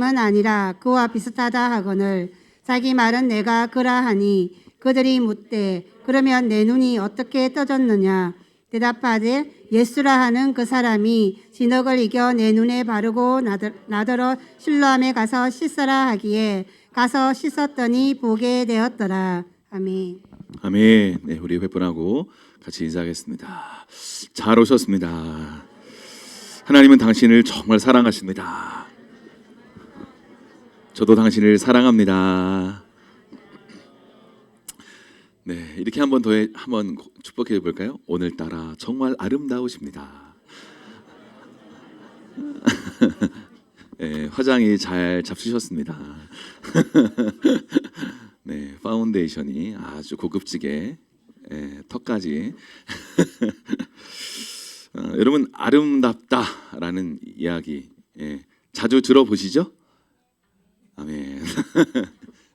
은 아니라 그와 비슷하다 하거늘 자기 말은 내가 그라하니 그들이 묻되 그러면 내 눈이 어떻게 떠졌느냐 대답하되 예수라 하는 그 사람이 진흙을 이겨 내 눈에 바르고 나더러 실로암에 가서 씻어라 하기에 가서 씻었더니 보게 되었더라. 아멘. 아멘. 네, 우리 회분하고 같이 인사하겠습니다. 잘 오셨습니다. 하나님은 당신을 정말 사랑하십니다. 저도 당신을 사랑합니다. 네, 이렇게 한번 축복해 볼까요? 오늘따라 정말 아름다우십니다. 네, 화장이 잘 잡수셨습니다. 네, 파운데이션이 아주 고급지게 턱까지. 여러분 아름답다라는 이야기 자주 들어보시죠? 아멘.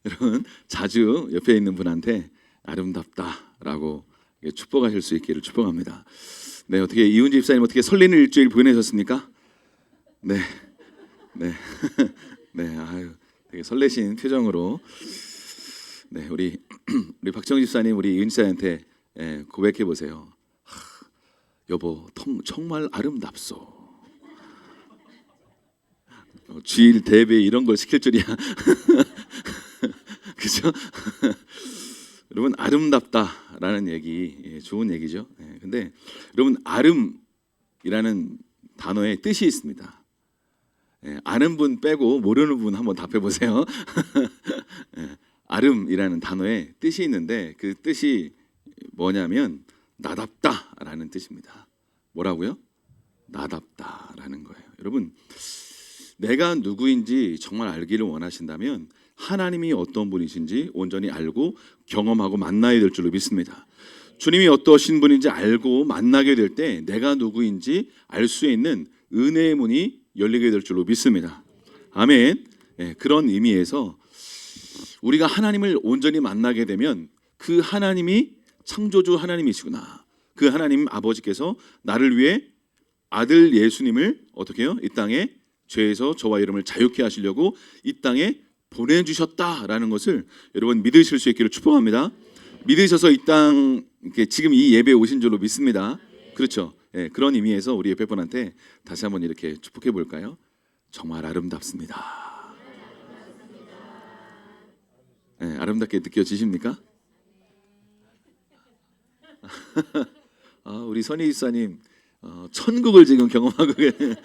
여러분 자주 옆에 있는 분한테 아름답다라고 축복하실 수 있기를 축복합니다. 네, 어떻게 이훈지 집사님 어떻게 설레는 일주일 보내셨습니까? 네, 네, 네, 아유, 되게 설레신 표정으로. 네, 우리 박정 집사님 우리 이훈지 집사님한테 고백해 보세요. 여보, 정말 아름답소. 주일 대배 이런 걸 시킬 줄이야. 그죠? 여러분 아름답다라는 얘기 좋은 얘기죠. 근데 여러분 아름이라는 단어에 뜻이 있습니다. 아는 분 빼고 모르는 분 한번 답해 보세요. 아름이라는 단어에 뜻이 있는데 그 뜻이 뭐냐면 나답다라는 뜻입니다. 뭐라고요? 나답다라는 거예요. 여러분 내가 누구인지 정말 알기를 원하신다면 하나님이 어떤 분이신지 온전히 알고 경험하고 만나야 될 줄로 믿습니다. 주님이 어떠신 분인지 알고 만나게 될 때 내가 누구인지 알 수 있는 은혜의 문이 열리게 될 줄로 믿습니다. 아멘. 그런 의미에서 우리가 하나님을 온전히 만나게 되면 그 하나님이 창조주 하나님이시구나. 그 하나님 아버지께서 나를 위해 아들 예수님을 어떻게 해요? 이 땅에 죄에서 저와 이름을 자유케 하시려고 이 땅에 보내주셨다라는 것을 여러분 믿으실 수 있기를 축복합니다. 믿으셔서 이 땅 지금 이 예배에 오신 줄로 믿습니다. 그렇죠? 그런 의미에서 우리 옆에분한테 다시 한번 이렇게 축복해 볼까요? 정말 아름답습니다. 아름답게 느껴지십니까? 우리 선희 집사님 천국을 지금 경험하고 계세요.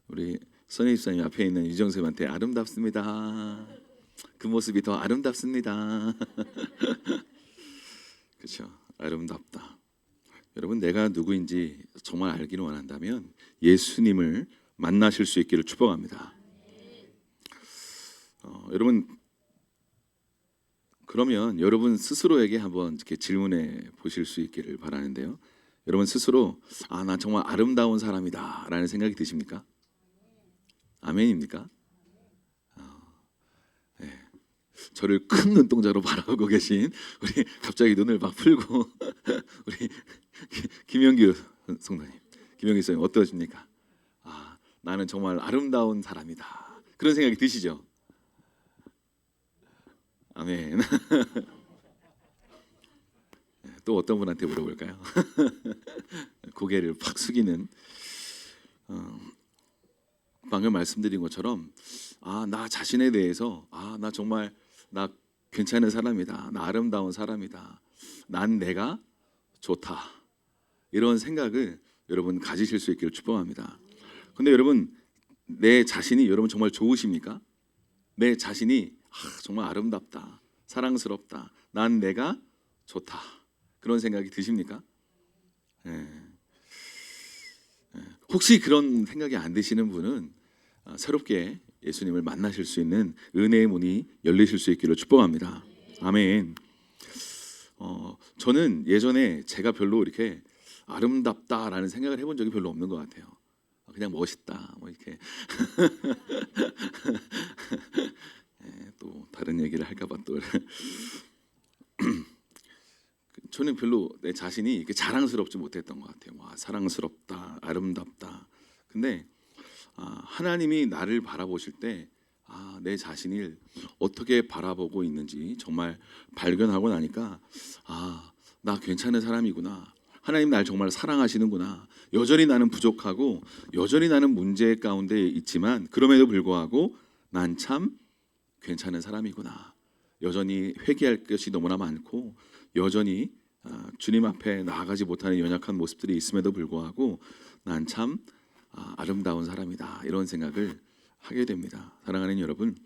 우리 선희 집사님 앞에 있는 유정쌤한테 아름답습니다. 그 모습이 더 아름답습니다. 그렇죠? 아름답다. 여러분 내가 누구인지 정말 알기를 원한다면 예수님을 만나실 수 있기를 축복합니다. 여러분 그러면 여러분 스스로에게 한번 이렇게 질문해 보실 수 있기를 바라는데요. 여러분 스스로 나 정말 아름다운 사람이다 라는 생각이 드십니까? 아멘입니까? 네. 저를 큰 눈동자로 바라보고 계신 우리 갑자기 눈을 막 풀고 우리 김영규 성도님, 김영규 성도님 어떠십니까? 나는 정말 아름다운 사람이다 그런 생각이 드시죠? 아멘. 또 어떤 분한테 물어볼까요? 고개를 팍 숙이는 방금 말씀드린 것처럼 나 자신에 대해서 나 정말 나 괜찮은 사람이다. 나 아름다운 사람이다. 난 내가 좋다. 이런 생각을 여러분 가지실 수 있기를 축복합니다. 근데 여러분 내 자신이 여러분 정말 좋으십니까? 내 자신이 정말 아름답다. 사랑스럽다. 난 내가 좋다. 그런 생각이 드십니까? 혹시 그런 생각이 안 드시는 분은 새롭게 예수님을 만나실 수 있는 은혜의 문이 열리실 수 있기를 축복합니다. 아멘. 저는 예전에 제가 별로 이렇게 아름답다라는 생각을 해본 적이 별로 없는 것 같아요. 그냥 멋있다 뭐 이렇게 또 다른 얘기를 할까봐 또 저는 별로 내 자신이 이렇게 자랑스럽지 못했던 것 같아요. 와, 사랑스럽다, 아름답다. 근데 하나님이 나를 바라보실 때 내 자신을 어떻게 바라보고 있는지 정말 발견하고 나니까 나 괜찮은 사람이구나. 하나님 날 정말 사랑하시는구나. 여전히 나는 부족하고 여전히 나는 문제 가운데 있지만 그럼에도 불구하고 난 참 괜찮은 사람이구나. 여전히 회개할 것이 너무나 많고 여전히 주님 앞에 나아가지 못하는 연약한 모습들이 있음에도 불구하고 난 참 아름다운 사람이다. 이런 생각을 하게 됩니다. 사랑하는 여러분,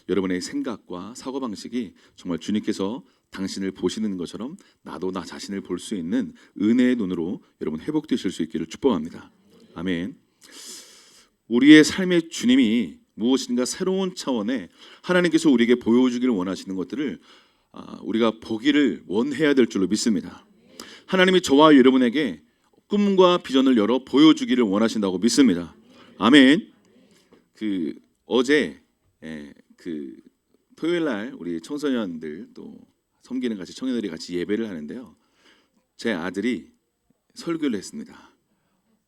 여러분의 생각과 사고방식이 정말 주님께서 당신을 보시는 것처럼 나도 나 자신을 볼 수 있는 은혜의 눈으로 여러분 회복되실 수 있기를 축복합니다. 아멘. 우리의 삶의 주님이 무엇인가 새로운 차원의 하나님께서 우리에게 보여주기를 원하시는 것들을 우리가 보기를 원해야 될 줄로 믿습니다. 하나님이 저와 여러분에게 꿈과 비전을 열어 보여주기를 원하신다고 믿습니다. 아멘. 어제 토요일 날 우리 청소년들 또 섬기는 같이 청년들이 같이 예배를 하는데요. 제 아들이 설교를 했습니다.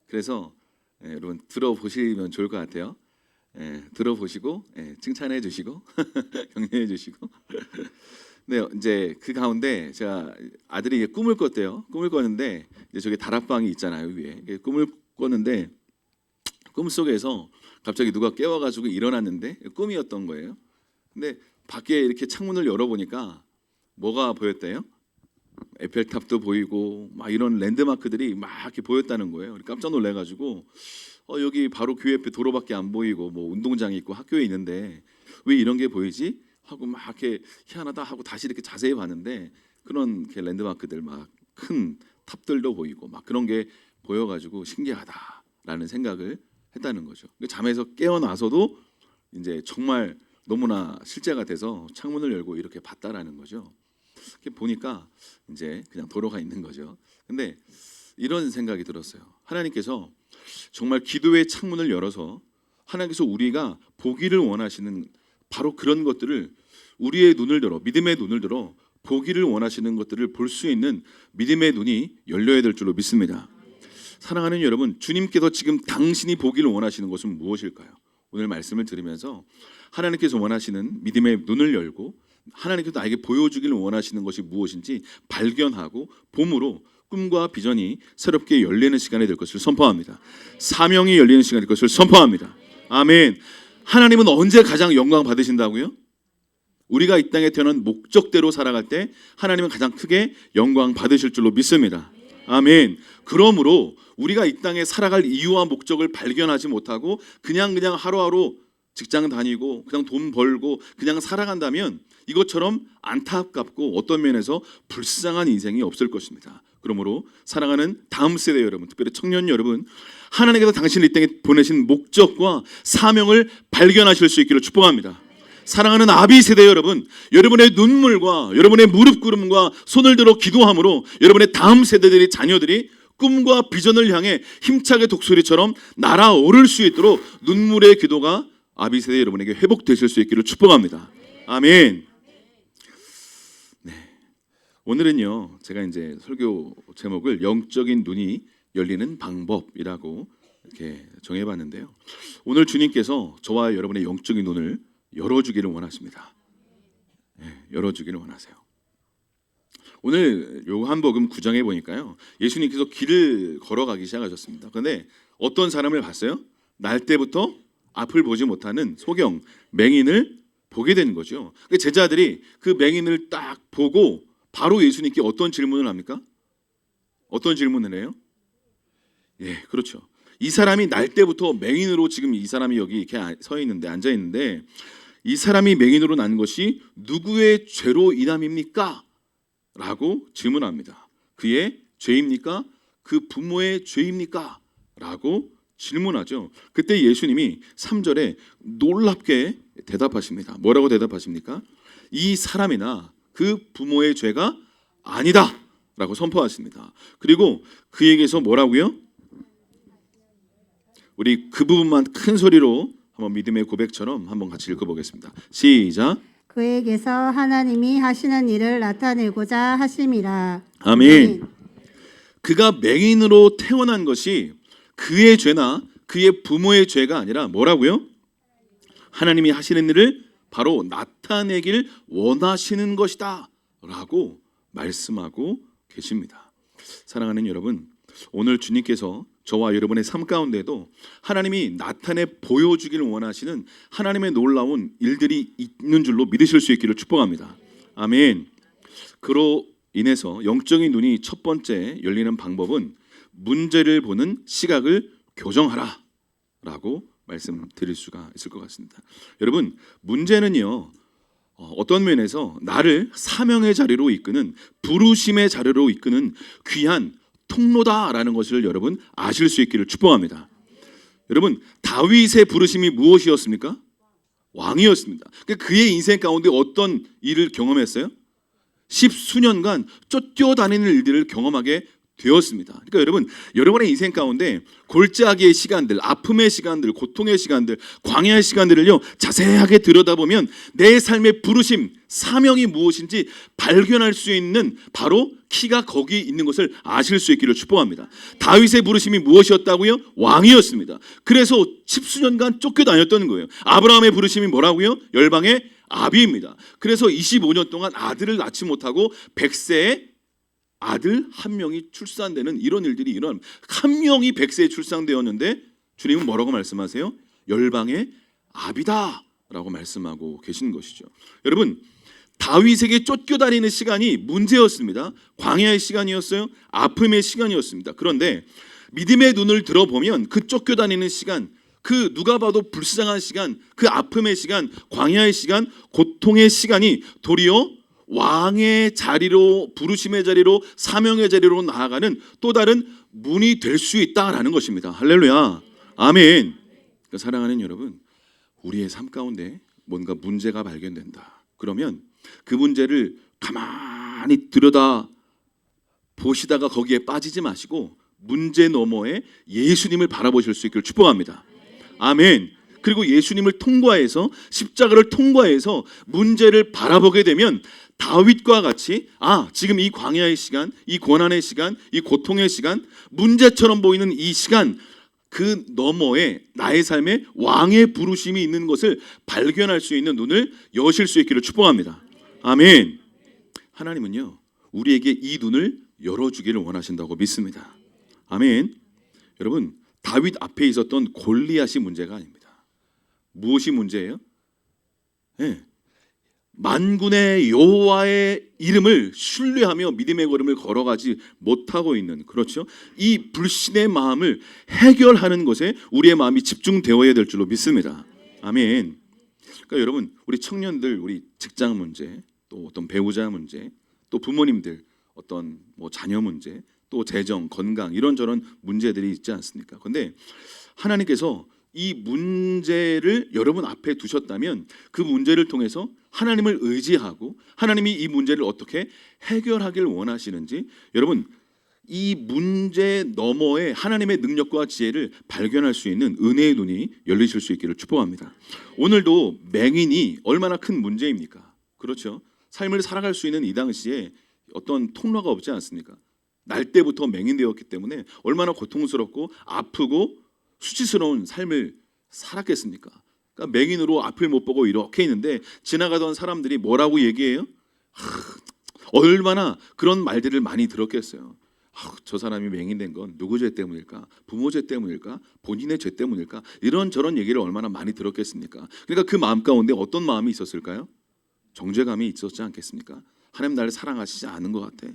그래서 여러분 들어보시면 좋을 것 같아요. 들어보시고 칭찬해 주시고 격려해 주시고. 네, 이제 그 가운데 제가 아들이 꿈을 꿨대요. 꿈을 꿨는데 이제 저기 다락방이 있잖아요 위에. 꿈을 꿨는데 꿈 속에서 갑자기 누가 깨워가지고 일어났는데 꿈이었던 거예요. 근데 밖에 이렇게 창문을 열어보니까 뭐가 보였대요? 에펠탑도 보이고 막 이런 랜드마크들이 막 이렇게 보였다는 거예요. 깜짝 놀래가지고 여기 바로 교회 옆에 도로밖에 안 보이고 뭐 운동장이 있고 학교에 있는데 왜 이런 게 보이지? 하고 막 이렇게 희한하다 하고 다시 이렇게 자세히 봤는데 그런 이렇게 랜드마크들 막 큰 탑들도 보이고 막 그런 게 보여가지고 신기하다라는 생각을 했다는 거죠. 잠에서 깨어나서도 이제 정말 너무나 실제가 돼서 창문을 열고 이렇게 봤다라는 거죠. 이렇게 보니까 이제 그냥 도로가 있는 거죠. 근데 이런 생각이 들었어요. 하나님께서 정말 기도의 창문을 열어서 하나님께서 우리가 보기를 원하시는 바로 그런 것들을 우리의 눈을 들어 믿음의 눈을 들어 보기를 원하시는 것들을 볼 수 있는 믿음의 눈이 열려야 될 줄로 믿습니다. 사랑하는 여러분, 주님께서 지금 당신이 보기를 원하시는 것은 무엇일까요? 오늘 말씀을 들으면서 하나님께서 원하시는 믿음의 눈을 열고 하나님께서 나에게 보여주기를 원하시는 것이 무엇인지 발견하고 봄으로 꿈과 비전이 새롭게 열리는 시간이 될 것을 선포합니다. 사명이 열리는 시간이 될 것을 선포합니다. 아멘. 하나님은 언제 가장 영광 받으신다고요? 우리가 이 땅에 태어난 목적대로 살아갈 때 하나님은 가장 크게 영광 받으실 줄로 믿습니다. 아멘. 그러므로 우리가 이 땅에 살아갈 이유와 목적을 발견하지 못하고 그냥 하루하루 직장 다니고 그냥 돈 벌고 그냥 살아간다면 이것처럼 안타깝고 어떤 면에서 불쌍한 인생이 없을 것입니다. 그러므로 사랑하는 다음 세대 여러분, 특별히 청년 여러분, 하나님께서 당신을 이 땅에 보내신 목적과 사명을 발견하실 수 있기를 축복합니다. 사랑하는 아비 세대 여러분, 여러분의 눈물과 여러분의 무릎 꿇음과 손을 들어 기도함으로 여러분의 다음 세대들이 자녀들이 꿈과 비전을 향해 힘차게 독수리처럼 날아오를 수 있도록 눈물의 기도가 아비 세대 여러분에게 회복되실 수 있기를 축복합니다. 아멘. 네, 오늘은요 제가 이제 설교 제목을 영적인 눈이 열리는 방법이라고 이렇게 정해봤는데요. 오늘 주님께서 저와 여러분의 영적인 눈을 열어주기를 원하십니다. 네, 열어주기를 원하세요. 오늘 요한복음 9장에 보니까요, 예수님께서 길을 걸어가기 시작하셨습니다. 그런데 어떤 사람을 봤어요? 날 때부터 앞을 보지 못하는 소경 맹인을 보게 된 거죠. 제자들이 그 맹인을 딱 보고 바로 예수님께 어떤 질문을 합니까? 어떤 질문을 해요? 예, 그렇죠. 이 사람이 날 때부터 맹인으로 지금 이 사람이 여기 이렇게 서 있는데 앉아 있는데 이 사람이 맹인으로 난 것이 누구의 죄로 인함입니까? 라고 질문합니다. 그의 죄입니까? 그 부모의 죄입니까? 라고 질문하죠. 그때 예수님이 3절에 놀랍게 대답하십니다. 뭐라고 대답하십니까? 이 사람이나 그 부모의 죄가 아니다 라고 선포하십니다. 그리고 그에게서 뭐라고요? 우리 그 부분만 큰 소리로 한번 믿음의 고백처럼 한번 같이 읽어보겠습니다. 시작. 그에게서 하나님이 하시는 일을 나타내고자 하심이라. 아멘. 그가 맹인으로 태어난 것이 그의 죄나 그의 부모의 죄가 아니라 뭐라고요? 하나님이 하시는 일을 바로 나타내길 원하시는 것이다 라고 말씀하고 계십니다. 사랑하는 여러분, 오늘 주님께서 저와 여러분의 삶 가운데도 하나님이 나타내 보여주길 원하시는 하나님의 놀라운 일들이 있는 줄로 믿으실 수 있기를 축복합니다. 아멘. 그로 인해서 영적인 눈이 첫 번째 열리는 방법은 문제를 보는 시각을 교정하라 라고 말씀드릴 수가 있을 것 같습니다. 여러분, 문제는요, 어떤 면에서 나를 사명의 자리로 이끄는, 부르심의 자리로 이끄는 귀한 통로다라는 것을 여러분 아실 수 있기를 축복합니다. 여러분, 다윗의 부르심이 무엇이었습니까? 왕이었습니다. 그의 인생 가운데 어떤 일을 경험했어요? 십수년간 쫓겨다니는 일들을 경험하게 되었습니다. 그러니까 여러분, 여러분의 인생 가운데 골짜기의 시간들, 아픔의 시간들, 고통의 시간들, 광야의 시간들을요 자세하게 들여다보면 내 삶의 부르심, 사명이 무엇인지 발견할 수 있는 바로 키가 거기 있는 것을 아실 수 있기를 축복합니다. 다윗의 부르심이 무엇이었다고요? 왕이었습니다. 그래서 십수년간 쫓겨다녔던 거예요. 아브라함의 부르심이 뭐라고요? 열방의 아비입니다. 그래서 25년 동안 아들을 낳지 못하고 100세에 아들 한 명이 출산되는 이런 일들이 일어납니다. 한 명이 100세에 출산되었는데 주님은 뭐라고 말씀하세요? 열방의 아비다 라고 말씀하고 계신 것이죠. 여러분, 다윗에게 쫓겨다니는 시간이 문제였습니다. 광야의 시간이었어요. 아픔의 시간이었습니다. 그런데 믿음의 눈을 들어보면 그 쫓겨다니는 시간, 그 누가 봐도 불쌍한 시간, 그 아픔의 시간, 광야의 시간, 고통의 시간이 도리어 왕의 자리로, 부르심의 자리로, 사명의 자리로 나아가는 또 다른 문이 될 수 있다라는 것입니다. 할렐루야, 아멘. 그러니까 사랑하는 여러분, 우리의 삶 가운데 뭔가 문제가 발견된다. 그러면 그 문제를 가만히 들여다 보시다가 거기에 빠지지 마시고 문제 너머에 예수님을 바라보실 수 있기를 축복합니다. 아멘. 그리고 예수님을 통과해서, 십자가를 통과해서 문제를 바라보게 되면 다윗과 같이 지금 이 광야의 시간, 이 고난의 시간, 이 고통의 시간, 문제처럼 보이는 이 시간, 그 너머에 나의 삶에 왕의 부르심이 있는 것을 발견할 수 있는 눈을 여실 수 있기를 축복합니다. 아멘. 하나님은요 우리에게 이 눈을 열어주기를 원하신다고 믿습니다. 아멘. 여러분, 다윗 앞에 있었던 골리앗이 문제가 아닙니다. 무엇이 문제예요? 만군의 여호와의 이름을 신뢰하며 믿음의 걸음을 걸어가지 못하고 있는, 그렇죠? 이 불신의 마음을 해결하는 것에 우리의 마음이 집중되어야 될 줄로 믿습니다. 아멘. 그러니까 여러분, 우리 청년들, 우리 직장 문제, 또 어떤 배우자 문제, 또 부모님들 어떤 자녀 문제, 또 재정, 건강 이런저런 문제들이 있지 않습니까? 그런데 하나님께서 이 문제를 여러분 앞에 두셨다면 그 문제를 통해서 하나님을 의지하고 하나님이 이 문제를 어떻게 해결하길 원하시는지, 여러분 이 문제 너머에 하나님의 능력과 지혜를 발견할 수 있는 은혜의 눈이 열리실 수 있기를 축복합니다. 오늘도 맹인이 얼마나 큰 문제입니까? 그렇죠? 삶을 살아갈 수 있는 이 당시에 어떤 통로가 없지 않습니까? 날 때부터 맹인되었기 때문에 얼마나 고통스럽고 아프고 수치스러운 삶을 살았겠습니까? 그러니까 맹인으로 앞을 못 보고 이렇게 있는데 지나가던 사람들이 뭐라고 얘기해요? 얼마나 그런 말들을 많이 들었겠어요. 저 사람이 맹인된 건 누구 죄 때문일까? 부모 죄 때문일까? 본인의 죄 때문일까? 이런저런 얘기를 얼마나 많이 들었겠습니까? 그러니까 그 마음 가운데 어떤 마음이 있었을까요? 정죄감이 있었지 않겠습니까? 하나님 나를 사랑하시지 않은 것 같아.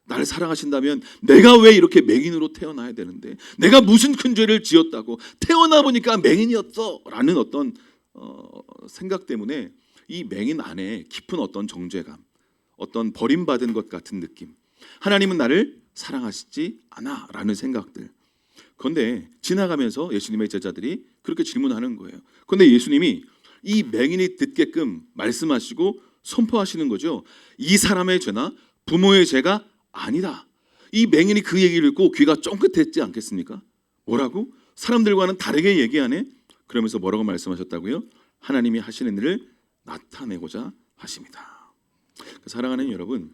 나를 사랑하신다면 내가 왜 이렇게 맹인으로 태어나야 되는데, 내가 무슨 큰 죄를 지었다고 태어나 보니까 맹인이었어 라는 어떤 생각 때문에 이 맹인 안에 깊은 어떤 정죄감, 어떤 버림받은 것 같은 느낌, 하나님은 나를 사랑하시지 않아 라는 생각들. 그런데 지나가면서 예수님의 제자들이 그렇게 질문하는 거예요. 그런데 예수님이 이 맹인이 듣게끔 말씀하시고 선포하시는 거죠. 이 사람의 죄나 부모의 죄가 아니다. 이 맹인이 그 얘기를 듣고 귀가 쫑긋했지 않겠습니까? 뭐라고? 사람들과는 다르게 얘기하네. 그러면서 뭐라고 말씀하셨다고요? 하나님이 하시는 일을 나타내고자 하십니다. 사랑하는 여러분,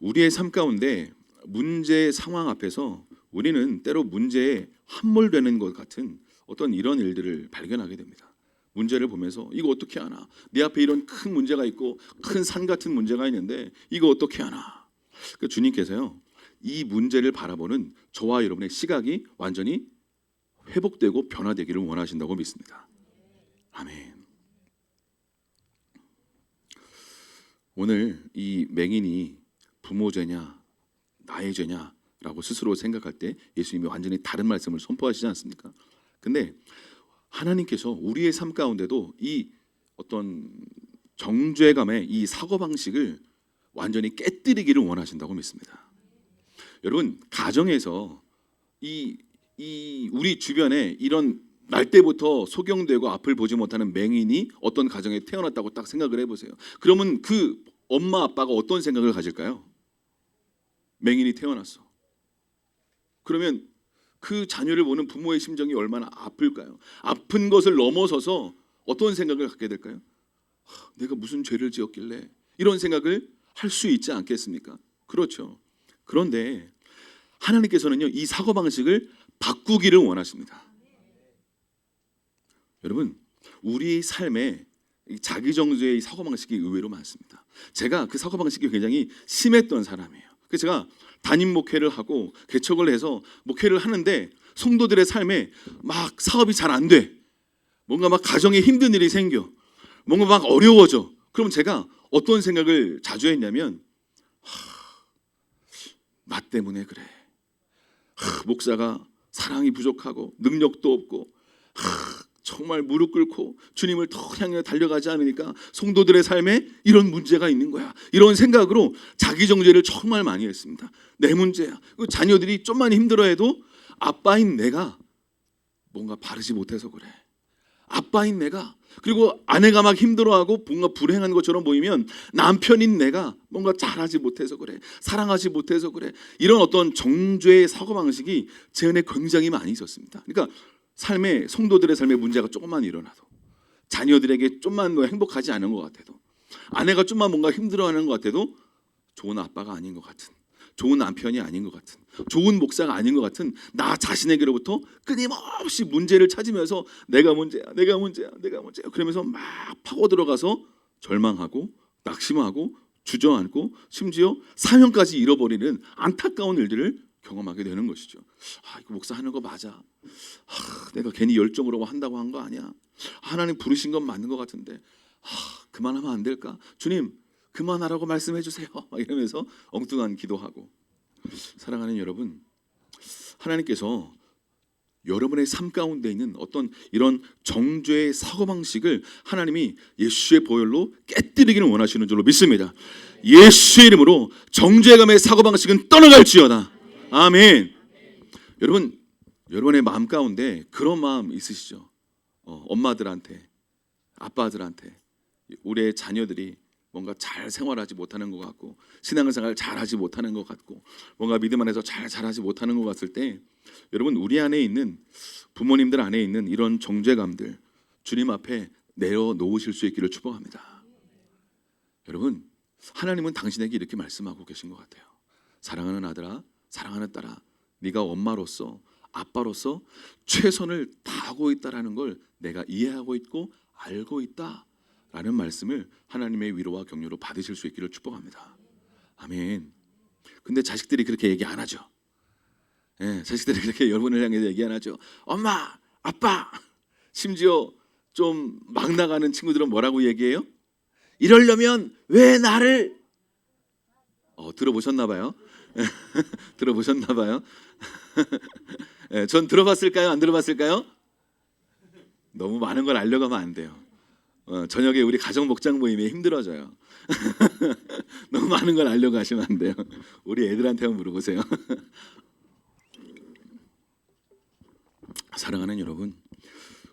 우리의 삶 가운데 문제 상황 앞에서 우리는 때로 문제에 함몰되는 것 같은 어떤 이런 일들을 발견하게 됩니다. 문제를 보면서 이거 어떻게 하나? 내 앞에 이런 큰 문제가 있고 큰 산 같은 문제가 있는데 이거 어떻게 하나? 주님께서요, 이 문제를 바라보는 저와 여러분의 시각이 완전히 회복되고 변화되기를 원하신다고 믿습니다. 아멘. 오늘 이 맹인이 부모 죄냐 나의 죄냐라고 스스로 생각할 때 예수님이 완전히 다른 말씀을 선포하시지 않습니까? 근데 하나님께서 우리의 삶 가운데도 이 어떤 정죄감의 이 사고방식을 완전히 깨뜨리기를 원하신다고 믿습니다. 여러분, 가정에서 이 우리 주변에 이런 날 때부터 소경되고 앞을 보지 못하는 맹인이 어떤 가정에 태어났다고 딱 생각을 해보세요. 그러면 그 엄마 아빠가 어떤 생각을 가질까요? 맹인이 태어났어. 그러면 그 자녀를 보는 부모의 심정이 얼마나 아플까요? 아픈 것을 넘어서서 어떤 생각을 갖게 될까요? 내가 무슨 죄를 지었길래 이런 생각을 할 수 있지 않겠습니까? 그렇죠. 그런데 하나님께서는요, 이 사고방식을 바꾸기를 원하십니다. 여러분, 우리 삶에 자기정죄의 사고방식이 의외로 많습니다. 제가 그 사고방식이 굉장히 심했던 사람이에요. 그래서 제가 담임 목회를 하고 개척을 해서 목회를 하는데 성도들의 삶에 막 사업이 잘 안 돼. 뭔가 막 가정에 힘든 일이 생겨. 뭔가 막 어려워져. 그럼 제가 어떤 생각을 자주 했냐면, 나 때문에 그래. 목사가 사랑이 부족하고 능력도 없고 정말 무릎 꿇고 주님을 더 향해 달려가지 않으니까 성도들의 삶에 이런 문제가 있는 거야. 이런 생각으로 자기 정죄를 정말 많이 했습니다. 내 문제야. 자녀들이 좀만 힘들어해도 아빠인 내가 뭔가 바르지 못해서 그래. 아빠인 내가, 그리고 아내가 막 힘들어하고 뭔가 불행한 것처럼 보이면 남편인 내가 뭔가 잘하지 못해서 그래. 사랑하지 못해서 그래. 이런 어떤 정죄의 사고방식이 제 안에 굉장히 많이 있었습니다. 그러니까 삶에, 성도들의 삶에 문제가 조금만 일어나도, 자녀들에게 좀만 행복하지 않은 것 같아도, 아내가 좀만 뭔가 힘들어하는 것 같아도 좋은 아빠가 아닌 것 같은, 좋은 남편이 아닌 것 같은, 좋은 목사가 아닌 것 같은 나 자신에게로부터 끊임없이 문제를 찾으면서 내가 문제야, 내가 문제야, 내가 문제야 그러면서 막 파고 들어가서 절망하고 낙심하고 주저앉고 심지어 사명까지 잃어버리는 안타까운 일들을 경험하게 되는 것이죠. 이거 목사 하는 거 맞아. 내가 괜히 열정으로 한다고 한 거 아니야. 하나님 부르신 건 맞는 것 같은데 그만하면 안 될까? 주님 그만하라고 말씀해 주세요. 이러면서 엉뚱한 기도하고. 사랑하는 여러분, 하나님께서 여러분의 삶 가운데 있는 어떤 이런 정죄의 사고방식을 하나님이 예수의 보혈로 깨뜨리기를 원하시는 줄로 믿습니다. 예수의 이름으로 정죄감의 사고방식은 떠나갈지어다. 아멘. 여러분, 여러분의 마음 가운데 그런 마음 있으시죠? 엄마들한테, 아빠들한테 우리의 자녀들이 뭔가 잘 생활하지 못하는 것 같고, 신앙생활 잘하지 못하는 것 같고, 뭔가 믿음 안에서 잘 자라지 못하는 것 같을 때, 여러분, 우리 안에 있는, 부모님들 안에 있는 이런 정죄감들 주님 앞에 내려놓으실 수 있기를 축복합니다. 여러분, 하나님은 당신에게 이렇게 말씀하고 계신 것 같아요. 사랑하는 아들아, 사랑하는 딸아, 네가 엄마로서, 아빠로서 최선을 다하고 있다라는 걸 내가 이해하고 있고 알고 있다 라는 말씀을 하나님의 위로와 격려로 받으실 수 있기를 축복합니다. 아멘. 근데 자식들이 그렇게 얘기 안 하죠. 자식들이 그렇게 여러분을 향해서 얘기 안 하죠. 엄마, 아빠. 심지어 좀 막 나가는 친구들은 뭐라고 얘기해요? 이러려면 왜 나를 들어보셨나 봐요. 들어보셨나 봐요. 전 들어봤을까요? 안 들어봤을까요? 너무 많은 걸 알려가면 안 돼요. 저녁에 우리 가정 목장 모임이 힘들어져요. 너무 많은 걸 알려고 하시면 안 돼요. 우리 애들한테 한번 물어보세요. 사랑하는 여러분,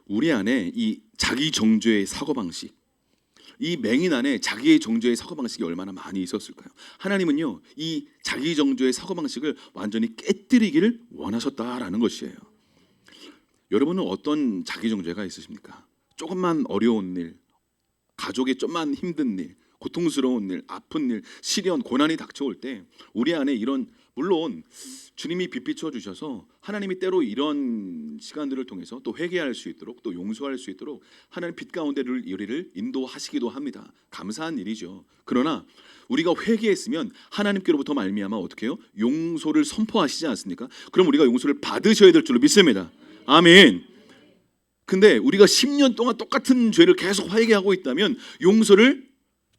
우리 안에 이 자기 정죄의 사고방식, 이 맹인 안에 자기의 정죄의 사고방식이 얼마나 많이 있었을까요? 하나님은요, 이 자기 정죄의 사고방식을 완전히 깨뜨리기를 원하셨다라는 것이에요. 여러분은 어떤 자기 정죄가 있으십니까? 조금만 어려운 일, 가족이 좀만 힘든 일, 고통스러운 일, 아픈 일, 시련, 고난이 닥쳐올 때 우리 안에 이런, 물론 주님이 빛비춰 주셔서 하나님이 때로 이런 시간들을 통해서 또 회개할 수 있도록 또 용서할 수 있도록 하나님 빛 가운데를 우리를 인도하시기도 합니다. 감사한 일이죠. 그러나 우리가 회개했으면 하나님께로부터 말미암아 어떻게 해요? 용서를 선포하시지 않습니까? 그럼 우리가 용서를 받으셔야 될 줄로 믿습니다. 아멘. 근데 우리가 10년 동안 똑같은 죄를 계속 회개하고 있다면, 용서를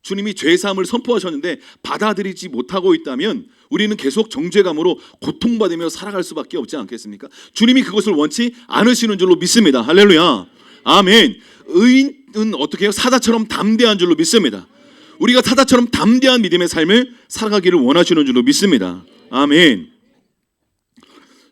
주님이 죄사함을 선포하셨는데 받아들이지 못하고 있다면 우리는 계속 정죄감으로 고통받으며 살아갈 수밖에 없지 않겠습니까? 주님이 그것을 원치 않으시는 줄로 믿습니다. 할렐루야. 아멘. 의인은 어떻게 해요? 사자처럼 담대한 줄로 믿습니다. 우리가 사자처럼 담대한 믿음의 삶을 살아가기를 원하시는 줄로 믿습니다. 아멘.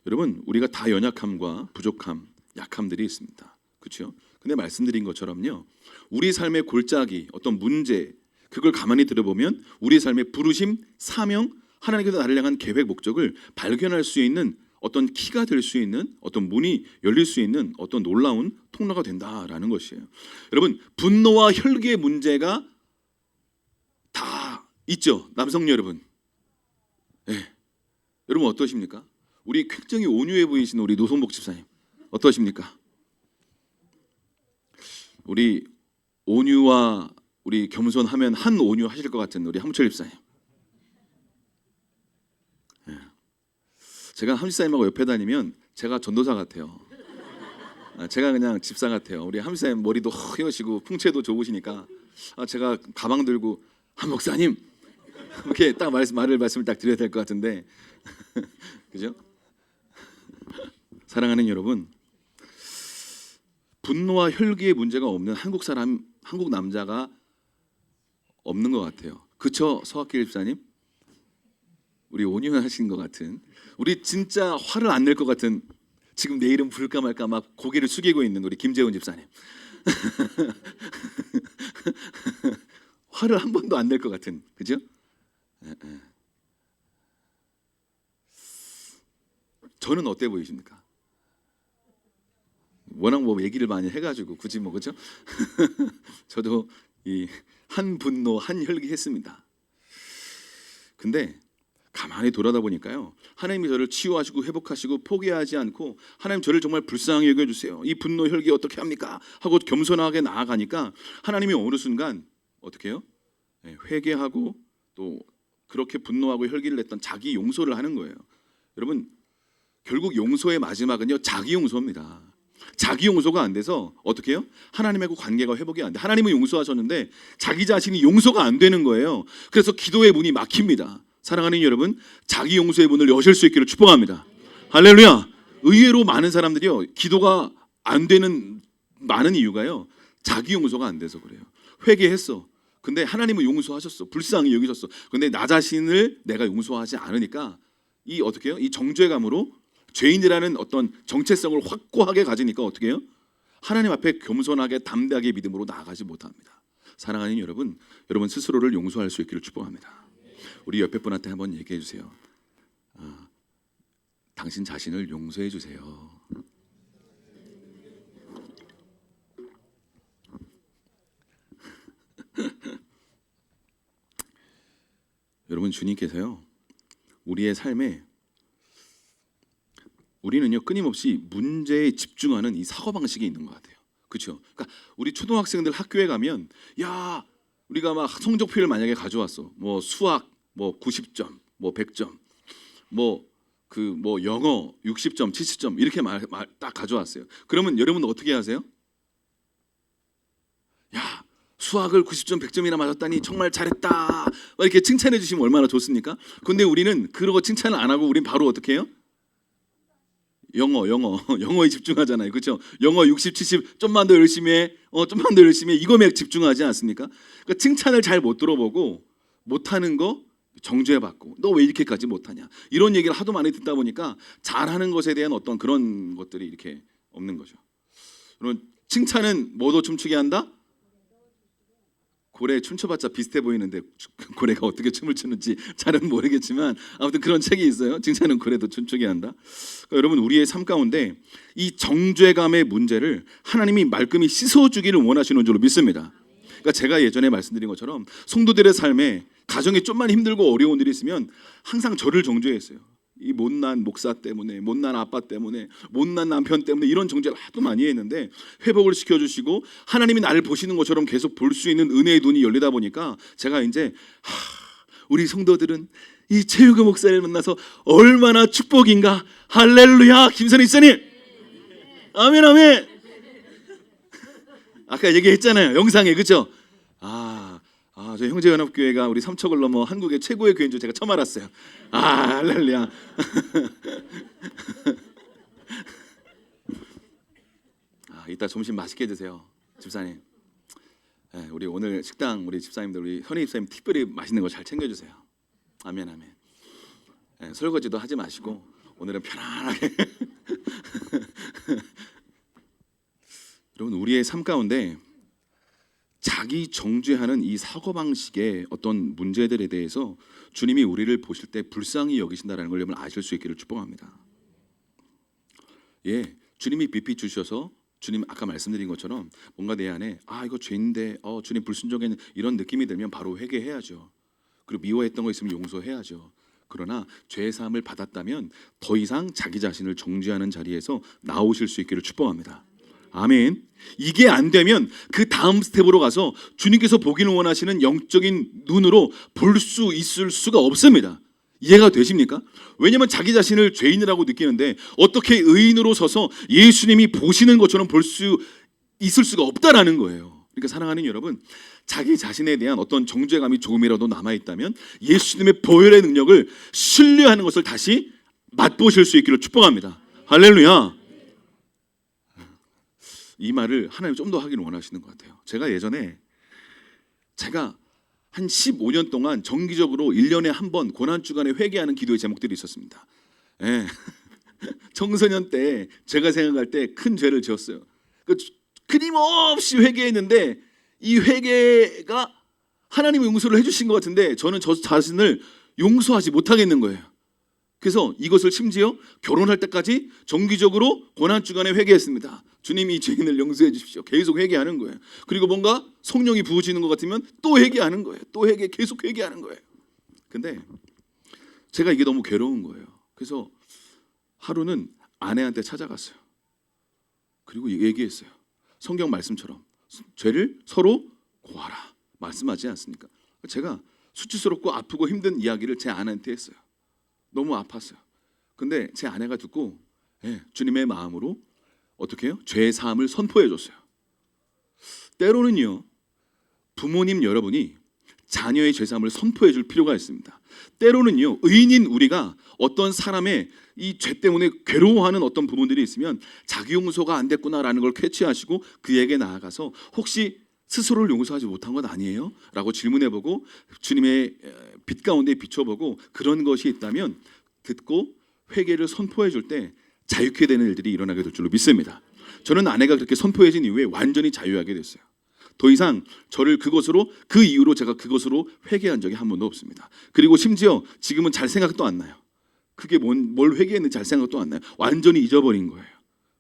여러분, 우리가 다 연약함과 부족함, 약함들이 있습니다. 그렇죠? 근데 말씀드린 것처럼요, 우리 삶의 골짜기, 어떤 문제, 그걸 가만히 들어보면 우리 삶의 부르심, 사명, 하나님께서 나를 향한 계획, 목적을 발견할 수 있는 어떤 키가 될 수 있는, 어떤 문이 열릴 수 있는 어떤 놀라운 통로가 된다라는 것이에요. 여러분, 분노와 혈기의 문제가 다 있죠, 남성 여러분. 네. 여러분 어떠십니까? 우리 굉장히 온유해 보이시는 우리 노성복 집사님 어떠십니까? 우리 온유와 우리 겸손하면 한 온유 하실 것 같은 우리 함철 집사님. 예. 제가 함 집사님하고 옆에 다니면 제가 전도사 같아요. 제가 그냥 집사 같아요. 우리 함 집사님 머리도 허여시고 풍채도 좋으시니까 제가 가방 들고 함 목사님 이렇게 딱 말씀을 딱 드려야 될 것 같은데 그죠? 사랑하는 여러분, 분노와 혈기의 문제가 없는 한국 사람, 한국 남자가 없는 것 같아요. 그쵸, 서학길 집사님? 우리 온유하신 것 같은, 우리 진짜 화를 안 낼 것 같은, 지금 내 이름 부를까 말까 막 고개를 숙이고 있는 우리 김재훈 집사님. 화를 한 번도 안 낼 것 같은, 그죠? 저는 어때 보이십니까? 워낙 뭐 얘기를 많이 해가지고 굳이 뭐 그죠? 저도 이 한 분노 한 혈기 했습니다. 근데 가만히 돌아다 보니까요, 하나님이 저를 치유하시고 회복하시고 포기하지 않고, 하나님 저를 정말 불쌍히 여겨주세요, 이 분노 혈기 어떻게 합니까? 하고 겸손하게 나아가니까 하나님이 어느 순간 어떻게 해요? 회개하고 또 그렇게 분노하고 혈기를 냈던 자기 용서를 하는 거예요. 여러분, 결국 용서의 마지막은요, 자기 용서입니다. 자기 용서가 안 돼서 어떻게 해요? 하나님하고 관계가 회복이 안 돼. 하나님은 용서하셨는데 자기 자신이 용서가 안 되는 거예요. 그래서 기도의 문이 막힙니다. 사랑하는 여러분, 자기 용서의 문을 여실 수 있기를 축복합니다. 할렐루야. 의외로 많은 사람들이요, 기도가 안 되는 많은 이유가요, 자기 용서가 안 돼서 그래요. 회개했어. 근데 하나님은 용서하셨어. 불쌍히 여기셨어. 근데 나 자신을 내가 용서하지 않으니까 이 어떻게 해요? 이 정죄감으로 죄인이라는 어떤 정체성을 확고하게 가지니까 어떻게 해요? 하나님 앞에 겸손하게 담대하게 믿음으로 나아가지 못합니다. 사랑하는 여러분, 여러분 스스로를 용서할 수 있기를 축복합니다. 우리 옆에 분한테 한번 얘기해 주세요. 당신 자신을 용서해 주세요. 여러분, 주님께서요, 우리의 삶에 우리는요, 끊임없이 문제에 집중하는 이 사고방식이 있는 것 같아요. 그렇죠? 그러니까 우리 초등학생들 학교에 가면, 야, 우리가 막 성적표를 만약에 가져왔어. 뭐 수학 뭐 90점, 뭐 100점, 뭐 영어 60점, 70점 이렇게 딱 가져왔어요. 그러면 여러분 어떻게 하세요? 야, 수학을 90점, 100점이나 맞았다니 정말 잘했다, 이렇게 칭찬해 주시면 얼마나 좋습니까? 근데 우리는 그러고 칭찬을 안 하고 우린 바로 어떻게 해요? 영어에 집중하잖아요. 그렇죠? 영어 60, 70 좀만 더 열심히 해. 좀만 더 열심히 해. 이거에 집중하지 않습니까? 그러니까 칭찬을 잘 못 들어보고 못하는 거 정죄받고, 너 왜 이렇게까지 못하냐, 이런 얘기를 하도 많이 듣다 보니까 잘하는 것에 대한 어떤 그런 것들이 이렇게 없는 거죠. 그럼 칭찬은 뭐도 춤추게 한다? 고래 춤춰봤자 비슷해 보이는데 고래가 어떻게 춤을 추는지 잘은 모르겠지만 아무튼 그런 책이 있어요. 칭찬은 고래도 춤추게 한다. 그러니까 여러분, 우리의 삶 가운데 이 정죄감의 문제를 하나님이 말끔히 씻어주기를 원하시는 줄로 믿습니다. 그러니까 제가 예전에 말씀드린 것처럼 성도들의 삶에 가정에 좀만 힘들고 어려운 일이 있으면 항상 저를 정죄했어요. 이 못난 목사 때문에, 못난 아빠 때문에, 못난 남편 때문에 이런 정죄를 하도 많이 했는데 회복을 시켜주시고 하나님이 나를 보시는 것처럼 계속 볼 수 있는 은혜의 눈이 열리다 보니까 제가 이제 우리 성도들은 이 최유교 목사를 만나서 얼마나 축복인가. 할렐루야. 김선희 집사님 아멘 아멘. 아까 얘기했잖아요 영상에, 그렇죠? 저 형제연합교회가 우리 삼척을 넘어 한국의 최고의 교회인 줄 제가 처음 알았어요. 할렐루야. 이따 점심 맛있게 드세요 집사님. 우리 오늘 식당 우리 집사님들, 우리 현희 집사님 특별히 맛있는 거 잘 챙겨주세요. 아멘 아멘. 설거지도 하지 마시고 오늘은 편안하게. 여러분, 우리의 삶 가운데 자기 정죄하는 이 사고방식의 어떤 문제들에 대해서 주님이 우리를 보실 때 불쌍히 여기신다는 걸 여러분 아실 수 있기를 축복합니다. 주님이 BP 주셔서 주님 아까 말씀드린 것처럼 뭔가 내 안에 이거 죄인데 주님 불순종했는 이런 느낌이 들면 바로 회개해야죠. 그리고 미워했던 거 있으면 용서해야죠. 그러나 죄 사함을 받았다면 더 이상 자기 자신을 정죄하는 자리에서 나오실 수 있기를 축복합니다. 아멘. 이게 안 되면 그 다음 스텝으로 가서 주님께서 보기를 원하시는 영적인 눈으로 볼 수 있을 수가 없습니다. 이해가 되십니까? 왜냐하면 자기 자신을 죄인이라고 느끼는데 어떻게 의인으로 서서 예수님이 보시는 것처럼 볼 수 있을 수가 없다라는 거예요. 그러니까 사랑하는 여러분, 자기 자신에 대한 어떤 정죄감이 조금이라도 남아있다면 예수님의 보혈의 능력을 신뢰하는 것을 다시 맛보실 수 있기를 축복합니다. 할렐루야. 이 말을 하나님 좀 더 하기를 원하시는 것 같아요. 제가 예전에 한 15년 동안 정기적으로 1년에 한 번 고난주간에 회개하는 기도의 제목들이 있었습니다. 청소년 때 제가 생각할 때 큰 죄를 지었어요. 끊임없이 회개했는데 이 회개가 하나님의 용서를 해주신 것 같은데 저는 저 자신을 용서하지 못하겠는 거예요. 그래서 이것을 심지어 결혼할 때까지 정기적으로 고난주간에 회개했습니다. 주님 이 죄인을 용서해 주십시오. 계속 회개하는 거예요. 그리고 뭔가 성령이 부으시는 것 같으면 또 회개하는 거예요. 또 계속 회개하는 거예요. 근데 제가 이게 너무 괴로운 거예요. 그래서 하루는 아내한테 찾아갔어요. 그리고 얘기했어요. 성경 말씀처럼 죄를 서로 고하라 말씀하지 않습니까? 제가 수치스럽고 아프고 힘든 이야기를 제 아내한테 했어요. 너무 아팠어요. 근데 제 아내가 듣고 주님의 마음으로 어떻게 해요? 죄의 사함을 선포해 줬어요. 때로는요, 부모님 여러분이 자녀의 죄 사함을 선포해 줄 필요가 있습니다. 때로는요, 의인인 우리가 어떤 사람의 이 죄 때문에 괴로워하는 어떤 부분들이 있으면 자기 용서가 안 됐구나라는 걸 캐치하시고 그에게 나아가서 혹시 스스로를 용서하지 못한 것 아니에요? 라고 질문해보고 주님의 빛 가운데 비춰보고 그런 것이 있다면 듣고 회개를 선포해 줄 때 자유케 되는 일들이 일어나게 될 줄로 믿습니다. 저는 아내가 그렇게 선포해진 이후에 완전히 자유하게 됐어요. 더 이상 저를 그 이후로 제가 그것으로 회개한 적이 한 번도 없습니다. 그리고 심지어 지금은 잘 생각도 안 나요. 그게 뭘 회개했는지 잘 생각도 안 나요. 완전히 잊어버린 거예요.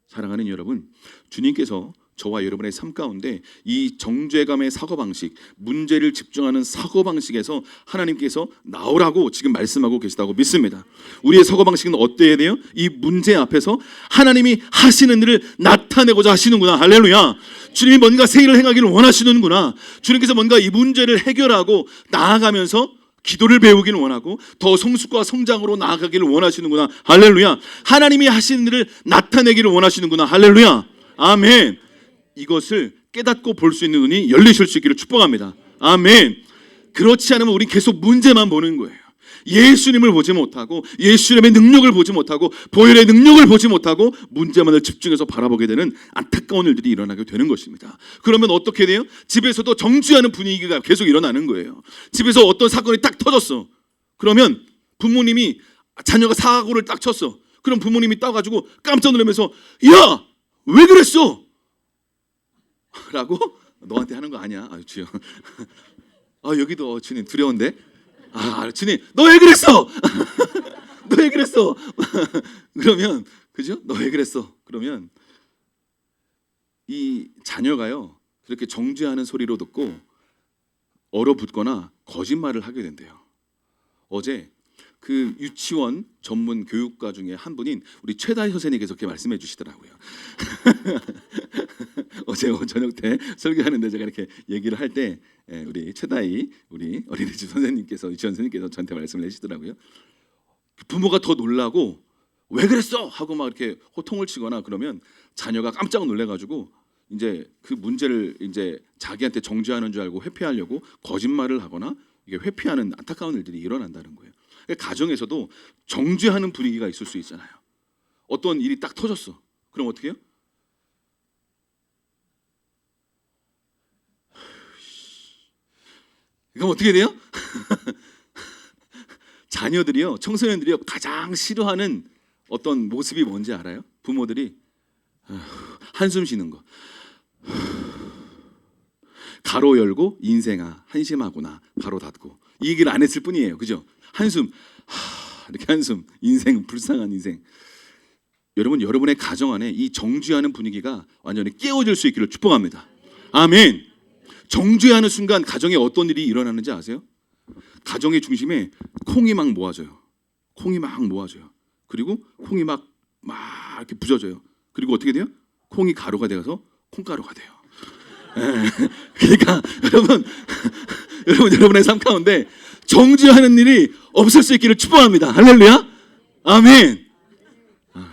사랑하는 여러분, 주님께서 저와 여러분의 삶 가운데 이 정죄감의 사고방식, 문제를 집중하는 사고방식에서 하나님께서 나오라고 지금 말씀하고 계시다고 믿습니다. 우리의 사고방식은 어때야 돼요? 이 문제 앞에서 하나님이 하시는 일을 나타내고자 하시는구나. 할렐루야. 주님이 뭔가 새 일을 행하기를 원하시는구나. 주님께서 뭔가 이 문제를 해결하고 나아가면서 기도를 배우기를 원하고 더 성숙과 성장으로 나아가기를 원하시는구나. 할렐루야. 하나님이 하시는 일을 나타내기를 원하시는구나. 할렐루야. 아멘. 이것을 깨닫고 볼 수 있는 눈이 열리실 수 있기를 축복합니다. 아멘. 그렇지 않으면 우리 계속 문제만 보는 거예요. 예수님을 보지 못하고 예수님의 능력을 보지 못하고 보혈의 능력을 보지 못하고 문제만을 집중해서 바라보게 되는 안타까운 일들이 일어나게 되는 것입니다. 그러면 어떻게 돼요? 집에서도 정죄하는 분위기가 계속 일어나는 거예요. 집에서 어떤 사건이 딱 터졌어. 그러면 부모님이 자녀가 사고를 딱 쳤어. 그럼 부모님이 따가지고 깜짝 놀라면서 야! 왜 그랬어? 라고 너한테 하는 거 아니야. 주여. 여기도 주님 두려운데. 주님 너 왜 그랬어? 너 왜 그랬어? 그러면 그죠? 너 왜 그랬어? 그러면 이 자녀가요 그렇게 정죄하는 소리로 듣고 얼어붙거나 거짓말을 하게 된대요. 어제 그 유치원 전문 교육과 중에 한 분인 우리 최다희 선생님께서 그렇게 말씀해 주시더라고요. 어제 저녁 때 설교하는데 제가 이렇게 얘기를 할 때 우리 최다희 우리 어린이집 선생님께서 유치원 선생님께서 저한테 말씀을 해주시더라고요. 부모가 더 놀라고 왜 그랬어 하고 막 이렇게 호통을 치거나 그러면 자녀가 깜짝 놀래가지고 이제 그 문제를 이제 자기한테 정죄하는 줄 알고 회피하려고 거짓말을 하거나 이게 회피하는 안타까운 일들이 일어난다는 거예요. 가정에서도 정죄하는 분위기가 있을 수 있잖아요. 어떤 일이 딱 터졌어. 그럼 어떻게 해요? 그럼 어떻게 돼요? 자녀들이요, 청소년들이요 가장 싫어하는 어떤 모습이 뭔지 알아요? 부모들이 한숨 쉬는 거. 가로 열고 인생아 한심하구나 가로 닫고 이 얘기를 안 했을 뿐이에요. 그죠? 한숨 이렇게 한숨 인생 불쌍한 인생. 여러분 여러분의 가정 안에 이 정죄하는 분위기가 완전히 깨어질 수 있기를 축복합니다. 아멘. 정죄하는 순간 가정에 어떤 일이 일어나는지 아세요? 가정의 중심에 콩이 막 모아져요. 콩이 막 모아져요. 그리고 콩이 막 이렇게 부져져요. 그리고 어떻게 돼요? 콩이 가루가 되어서 콩가루가 돼요. 그러니까 여러분의 삶 가운데 정죄하는 일이 없을 수 있기를 축복합니다. 할렐루야. 아멘.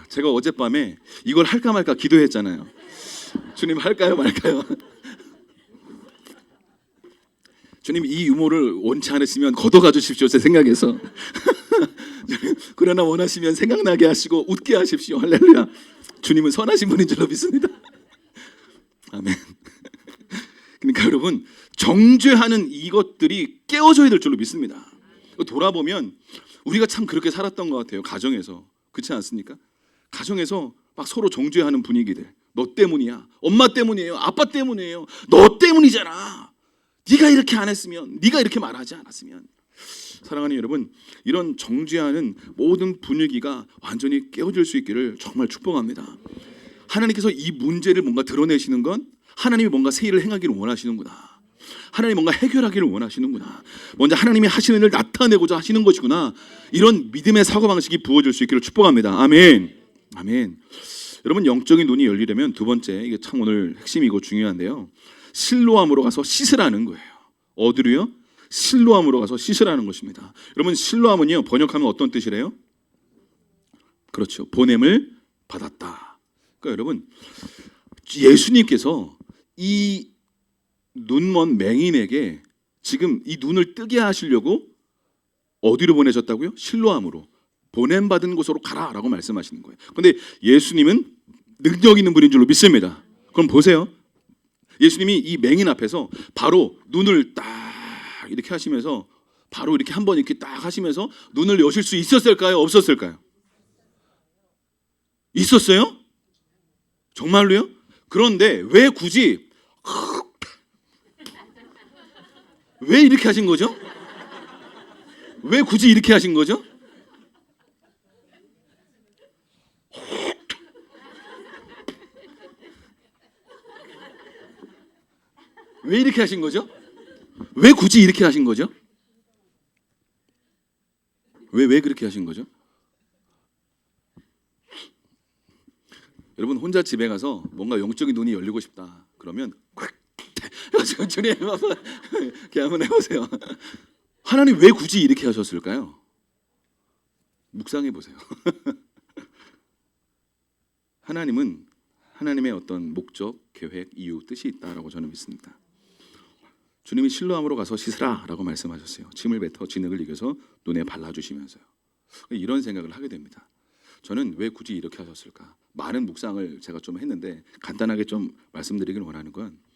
제가 어젯밤에 이걸 할까 말까 기도했잖아요. 주님 할까요 말까요? 주님 이 유모를 원치 않으시면 걷어가 주십시오 제 생각에서. 그러나 원하시면 생각나게 하시고 웃게 하십시오. 할렐루야. 주님은 선하신 분인 줄로 믿습니다. 아멘. 그러니까 여러분 정죄하는 이것들이 깨어져야 될 줄로 믿습니다. 돌아보면 우리가 참 그렇게 살았던 것 같아요. 가정에서. 그렇지 않습니까? 가정에서 막 서로 정죄하는 분위기들. 너 때문이야. 엄마 때문이에요. 아빠 때문이에요. 너 때문이잖아. 네가 이렇게 안 했으면, 네가 이렇게 말하지 않았으면. 사랑하는 여러분, 이런 정죄하는 모든 분위기가 완전히 깨어질 수 있기를 정말 축복합니다. 하나님께서 이 문제를 뭔가 드러내시는 건 하나님이 뭔가 새 일을 행하기를 원하시는구나. 하나님이 뭔가 해결하기를 원하시는구나. 먼저 하나님이 하시는 일을 나타내고자 하시는 것이구나. 이런 믿음의 사고방식이 부어질 수 있기를 축복합니다. 아멘. 아멘. 여러분 영적인 눈이 열리려면 두 번째, 이게 참 오늘 핵심이고 중요한데요. 실로암으로 가서 씻으라는 거예요. 어디로요? 실로암으로 가서 씻으라는 것입니다. 여러분 실로암은요 번역하면 어떤 뜻이래요? 그렇죠. 보냄을 받았다. 그러니까 여러분 예수님께서 이 눈먼 맹인에게 지금 이 눈을 뜨게 하시려고 어디로 보내셨다고요? 실로암으로. 보냄받은 곳으로 가라라고 말씀하시는 거예요. 그런데 예수님은 능력 있는 분인 줄로 믿습니다. 그럼 보세요. 예수님이 이 맹인 앞에서 바로 눈을 딱 이렇게 하시면서 바로 이렇게 한번 이렇게 딱 하시면서 눈을 여실 수 있었을까요? 없었을까요? 있었어요? 정말로요? 그런데 왜 굳이 왜 이렇게 하신 거죠? 왜 굳이 이렇게 하신 거죠? 왜 이렇게 하신 거죠? 왜 굳이 이렇게 하신 거죠? 왜 그렇게 하신 거죠? 여러분 혼자 집에 가서 뭔가 영적인 눈이 열리고 싶다 그러면 콱 주님 이렇게 한번 해보세요. 하나님 왜 굳이 이렇게 하셨을까요? 묵상해 보세요. 하나님은 하나님의 어떤 목적, 계획, 이유, 뜻이 있다라고 저는 믿습니다. 주님이 실로암으로 가서 씻으라라고 말씀하셨어요. 침을 뱉어 진흙을 이겨서 눈에 발라주시면서요. 이런 생각을 하게 됩니다. 저는 왜 굳이 이렇게 하셨을까? 많은 묵상을 제가 좀 했는데 간단하게 좀 말씀드리길 원하는 건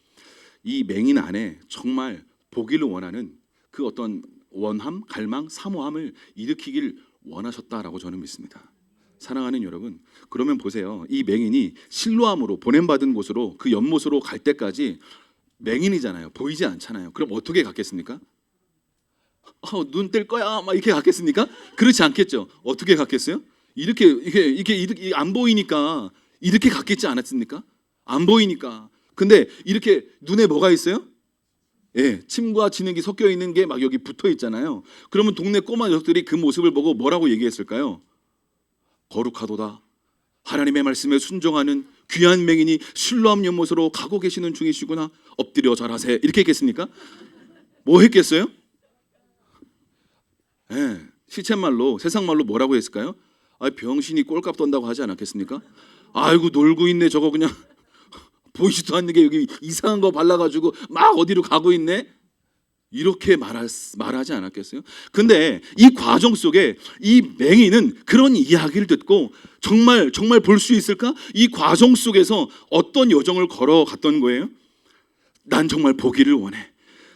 이 맹인 안에 정말 보기를 원하는 그 어떤 원함, 갈망, 사모함을 일으키길 원하셨다라고 저는 믿습니다. 사랑하는 여러분, 그러면 보세요. 이 맹인이 실로암으로 보냄받은 곳으로 그 연못으로 갈 때까지 맹인이잖아요. 보이지 않잖아요. 그럼 어떻게 갔겠습니까? 눈 뜰 거야 막 이렇게 갔겠습니까? 그렇지 않겠죠. 어떻게 갔겠어요? 이렇게 안 보이니까 이렇게 갔겠지 않았습니까? 안 보이니까. 근데 이렇게 눈에 뭐가 있어요? 예, 침과 진흙이 섞여 있는 게 막 여기 붙어 있잖아요. 그러면 동네 꼬마 녀석들이 그 모습을 보고 뭐라고 얘기했을까요? 거룩하도다. 하나님의 말씀에 순종하는 귀한 맹인이 실로암 연못으로 가고 계시는 중이시구나. 엎드려 절하세. 이렇게 했겠습니까? 뭐 했겠어요? 예, 시쳇말로, 세상말로 뭐라고 했을까요? 아, 병신이 꼴값 떤다고 하지 않았겠습니까? 아이고 놀고 있네. 저거 그냥 보이지도 않는 게 여기 이상한 거 발라가지고 막 어디로 가고 있네. 이렇게 말하지 않았겠어요? 근데 이 과정 속에 이 맹인은 그런 이야기를 듣고 정말 볼 수 있을까? 이 과정 속에서 어떤 여정을 걸어갔던 거예요? 난 정말 보기를 원해.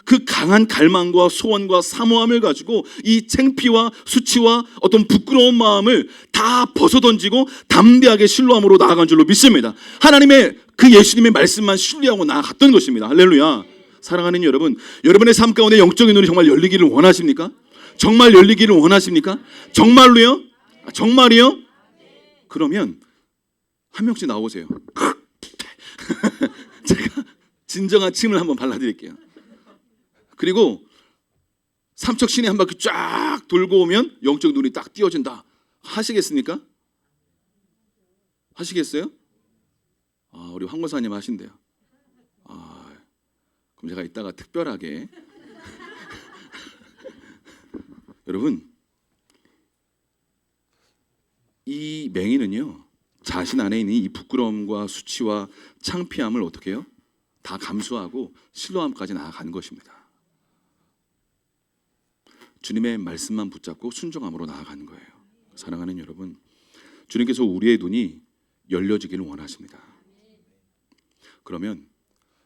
그 강한 갈망과 소원과 사모함을 가지고 이 창피와 수치와 어떤 부끄러운 마음을 다 벗어던지고 담대하게 신뢰함으로 나아간 줄로 믿습니다. 하나님의 그 예수님의 말씀만 신뢰하고 나아갔던 것입니다. 할렐루야. 사랑하는 여러분, 여러분의 삶 가운데 영적인 눈이 정말 열리기를 원하십니까? 정말 열리기를 원하십니까? 정말로요? 정말이요? 그러면 한 명씩 나오세요. 제가 진정한 침을 한번 발라드릴게요. 그리고 삼척시내 한 바퀴 쫙 돌고 오면 영적 눈이 딱 띄어진다. 하시겠습니까? 하시겠어요? 우리 황 목사님 하신대요. 그럼 제가 이따가 특별하게 여러분, 이 맹인은요 자신 안에 있는 이 부끄러움과 수치와 창피함을 어떻게 해요? 다 감수하고 신뢰함까지 나아간 것입니다. 주님의 말씀만 붙잡고 순종함으로 나아가는 거예요. 사랑하는 여러분, 주님께서 우리의 눈이 열려지기를 원하십니다. 그러면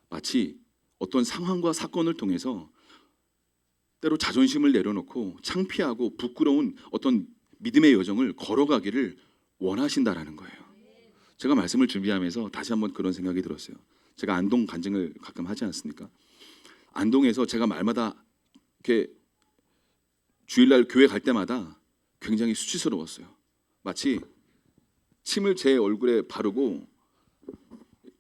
마치 어떤 상황과 사건을 통해서 때로 자존심을 내려놓고 창피하고 부끄러운 어떤 믿음의 여정을 걸어가기를 원하신다라는 거예요. 제가 말씀을 준비하면서 다시 한번 그런 생각이 들었어요. 제가 안동 간증을 가끔 하지 않습니까? 안동에서 제가 말마다 이렇게 주일날 교회 갈 때마다 굉장히 수치스러웠어요. 마치 침을 제 얼굴에 바르고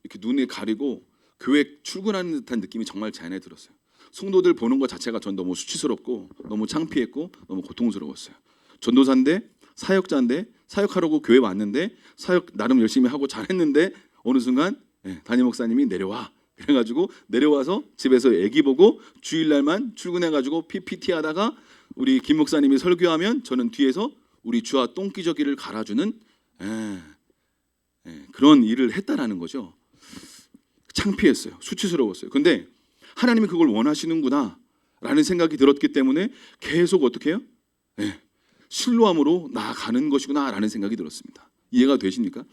이렇게 눈에 가리고 교회 출근하는 듯한 느낌이 정말 제 안에 들었어요. 성도들 보는 것 자체가 전 너무 수치스럽고 너무 창피했고 너무 고통스러웠어요. 전도사인데 사역자인데 사역하려고 교회 왔는데 사역 나름 열심히 하고 잘했는데 어느 순간 담임 목사님이 내려와. 그래가지고 내려와서 집에서 애기 보고 주일날만 출근해가지고 PPT 하다가 우리 김 목사님이 설교하면 저는 뒤에서 우리 주와 똥기저귀를 갈아주는 그런 일을 했다라는 거죠. 창피했어요. 수치스러웠어요. 근데 하나님이 그걸 원하시는구나 라는 생각이 들었기 때문에 계속 어떻게 해요? 신뢰함으로 나아가는 것이구나 라는 생각이 들었습니다. 이해가 되십니까?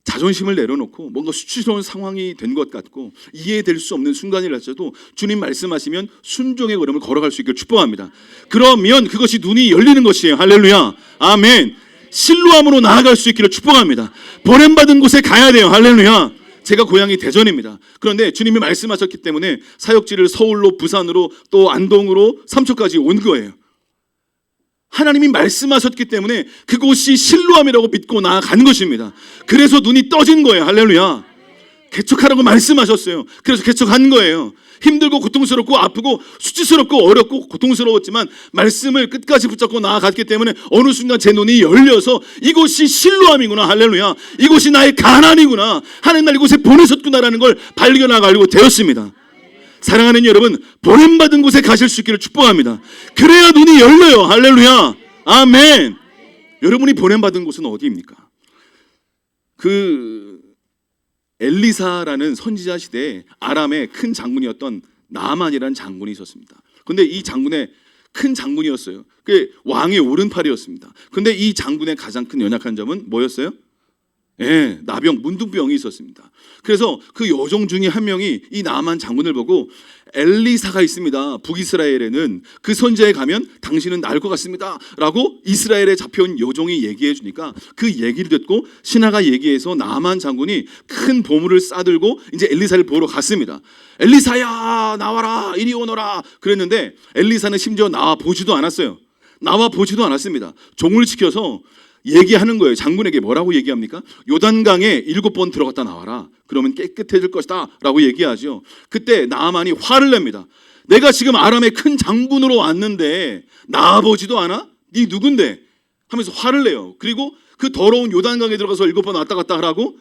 자존심을 내려놓고 뭔가 수치스러운 상황이 된 것 같고 이해될 수 없는 순간이랄지라도 주님 말씀하시면 순종의 걸음을 걸어갈 수 있기를 축복합니다. 그러면 그것이 눈이 열리는 것이에요. 할렐루야. 아멘. 신뢰함으로 나아갈 수 있기를 축복합니다. 보냄받은 곳에 가야 돼요. 할렐루야. 제가 고향이 대전입니다. 그런데 주님이 말씀하셨기 때문에 사역지를 서울로, 부산으로, 또 안동으로, 삼척까지 온 거예요. 하나님이 말씀하셨기 때문에 그곳이 신뢰함이라고 믿고 나아간 것입니다. 그래서 눈이 떠진 거예요. 할렐루야. 개척하라고 말씀하셨어요. 그래서 개척한 거예요. 힘들고 고통스럽고 아프고 수치스럽고 어렵고 고통스러웠지만 말씀을 끝까지 붙잡고 나아갔기 때문에 어느 순간 제 눈이 열려서 이곳이 신뢰함이구나. 할렐루야. 이곳이 나의 가난이구나. 하나님 날 이곳에 보내셨구나라는 걸 발견하고 알고 되었습니다. 사랑하는 여러분, 보냄받은 곳에 가실 수 있기를 축복합니다. 그래야 눈이 열려요. 할렐루야. 아멘. 여러분이 보냄받은 곳은 어디입니까? 그 엘리사라는 선지자 시대에 아람의 큰 장군이었던 나아만이라는 장군이 있었습니다. 근데 이 장군의 큰 장군이었어요. 그게 왕의 오른팔이었습니다. 근데 이 장군의 가장 큰 연약한 점은 뭐였어요? 나병, 문둥병이 있었습니다. 그래서 그 여종 중에 한 명이 이 나아만 장군을 보고 엘리사가 있습니다. 북이스라엘에는 그 선지자에 가면 당신은 나을 것 같습니다 라고 이스라엘에 잡혀온 여종이 얘기해 주니까 그 얘기를 듣고 신하가 얘기해서 나아만 장군이 큰 보물을 싸들고 이제 엘리사를 보러 갔습니다. 엘리사야 나와라 이리 오너라 그랬는데 엘리사는 심지어 나와 보지도 않았어요. 나와 보지도 않았습니다. 종을 지켜서 얘기하는 거예요. 장군에게 뭐라고 얘기합니까? 요단강에 7번 들어갔다 나와라. 그러면 깨끗해질 것이다 라고 얘기하죠. 그때 나아만이 화를 냅니다. 내가 지금 아람의 큰 장군으로 왔는데 나아보지도 않아? 네 누군데? 하면서 화를 내요. 그리고 그 더러운 요단강에 들어가서 7번 왔다 갔다 하라고?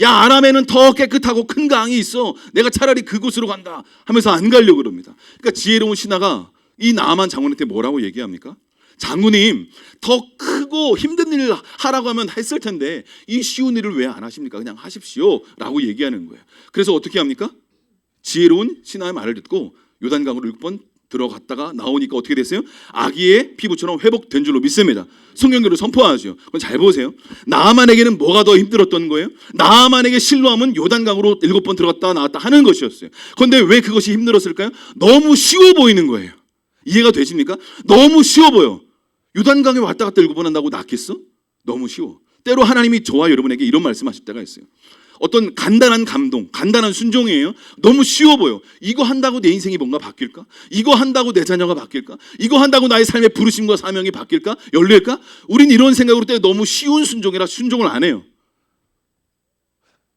야, 아람에는 더 깨끗하고 큰 강이 있어. 내가 차라리 그곳으로 간다 하면서 안 가려고 그럽니다. 그러니까 지혜로운 신하가 이 나아만 장군한테 뭐라고 얘기합니까? 장군님, 더 크고 힘든 일을 하라고 하면 했을 텐데 이 쉬운 일을 왜 안 하십니까? 그냥 하십시오 라고 얘기하는 거예요. 그래서 어떻게 합니까? 지혜로운 신하의 말을 듣고 요단강으로 6번 들어갔다가 나오니까 어떻게 됐어요? 아기의 피부처럼 회복된 줄로 믿습니다. 성경대로 선포하죠. 그럼 잘 보세요. 나아만에게는 뭐가 더 힘들었던 거예요? 나아만에게 실로함은 요단강으로 7번 들어갔다 나왔다 하는 것이었어요. 그런데 왜 그것이 힘들었을까요? 너무 쉬워 보이는 거예요. 이해가 되십니까? 너무 쉬워 보여. 요단강에 왔다 갔다 7번 한다고 낫겠어? 너무 쉬워. 때로 하나님이 저와 여러분에게 이런 말씀하실 때가 있어요. 어떤 간단한 감동, 간단한 순종이에요. 너무 쉬워 보여. 이거 한다고 내 인생이 뭔가 바뀔까? 이거 한다고 내 자녀가 바뀔까? 이거 한다고 나의 삶의 부르심과 사명이 바뀔까? 열릴까? 우린 이런 생각으로 때 너무 쉬운 순종이라 순종을 안 해요.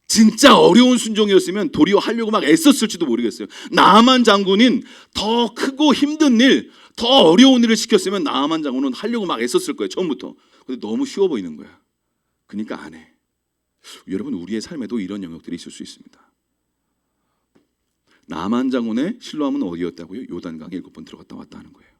진짜 어려운 순종이었으면 도리어 하려고 막 애썼을지도 모르겠어요. 나아만 장군은 더 크고 힘든 일, 더 어려운 일을 시켰으면 나아만 장군은 하려고 막 애썼을 거예요. 처음부터. 근데 너무 쉬워 보이는 거야. 그러니까 안 해. 여러분, 우리의 삶에도 이런 영역들이 있을 수 있습니다. 나만 장군의 실로함은 어디였다고요? 요단강에 7번 들어갔다 왔다 하는 거예요.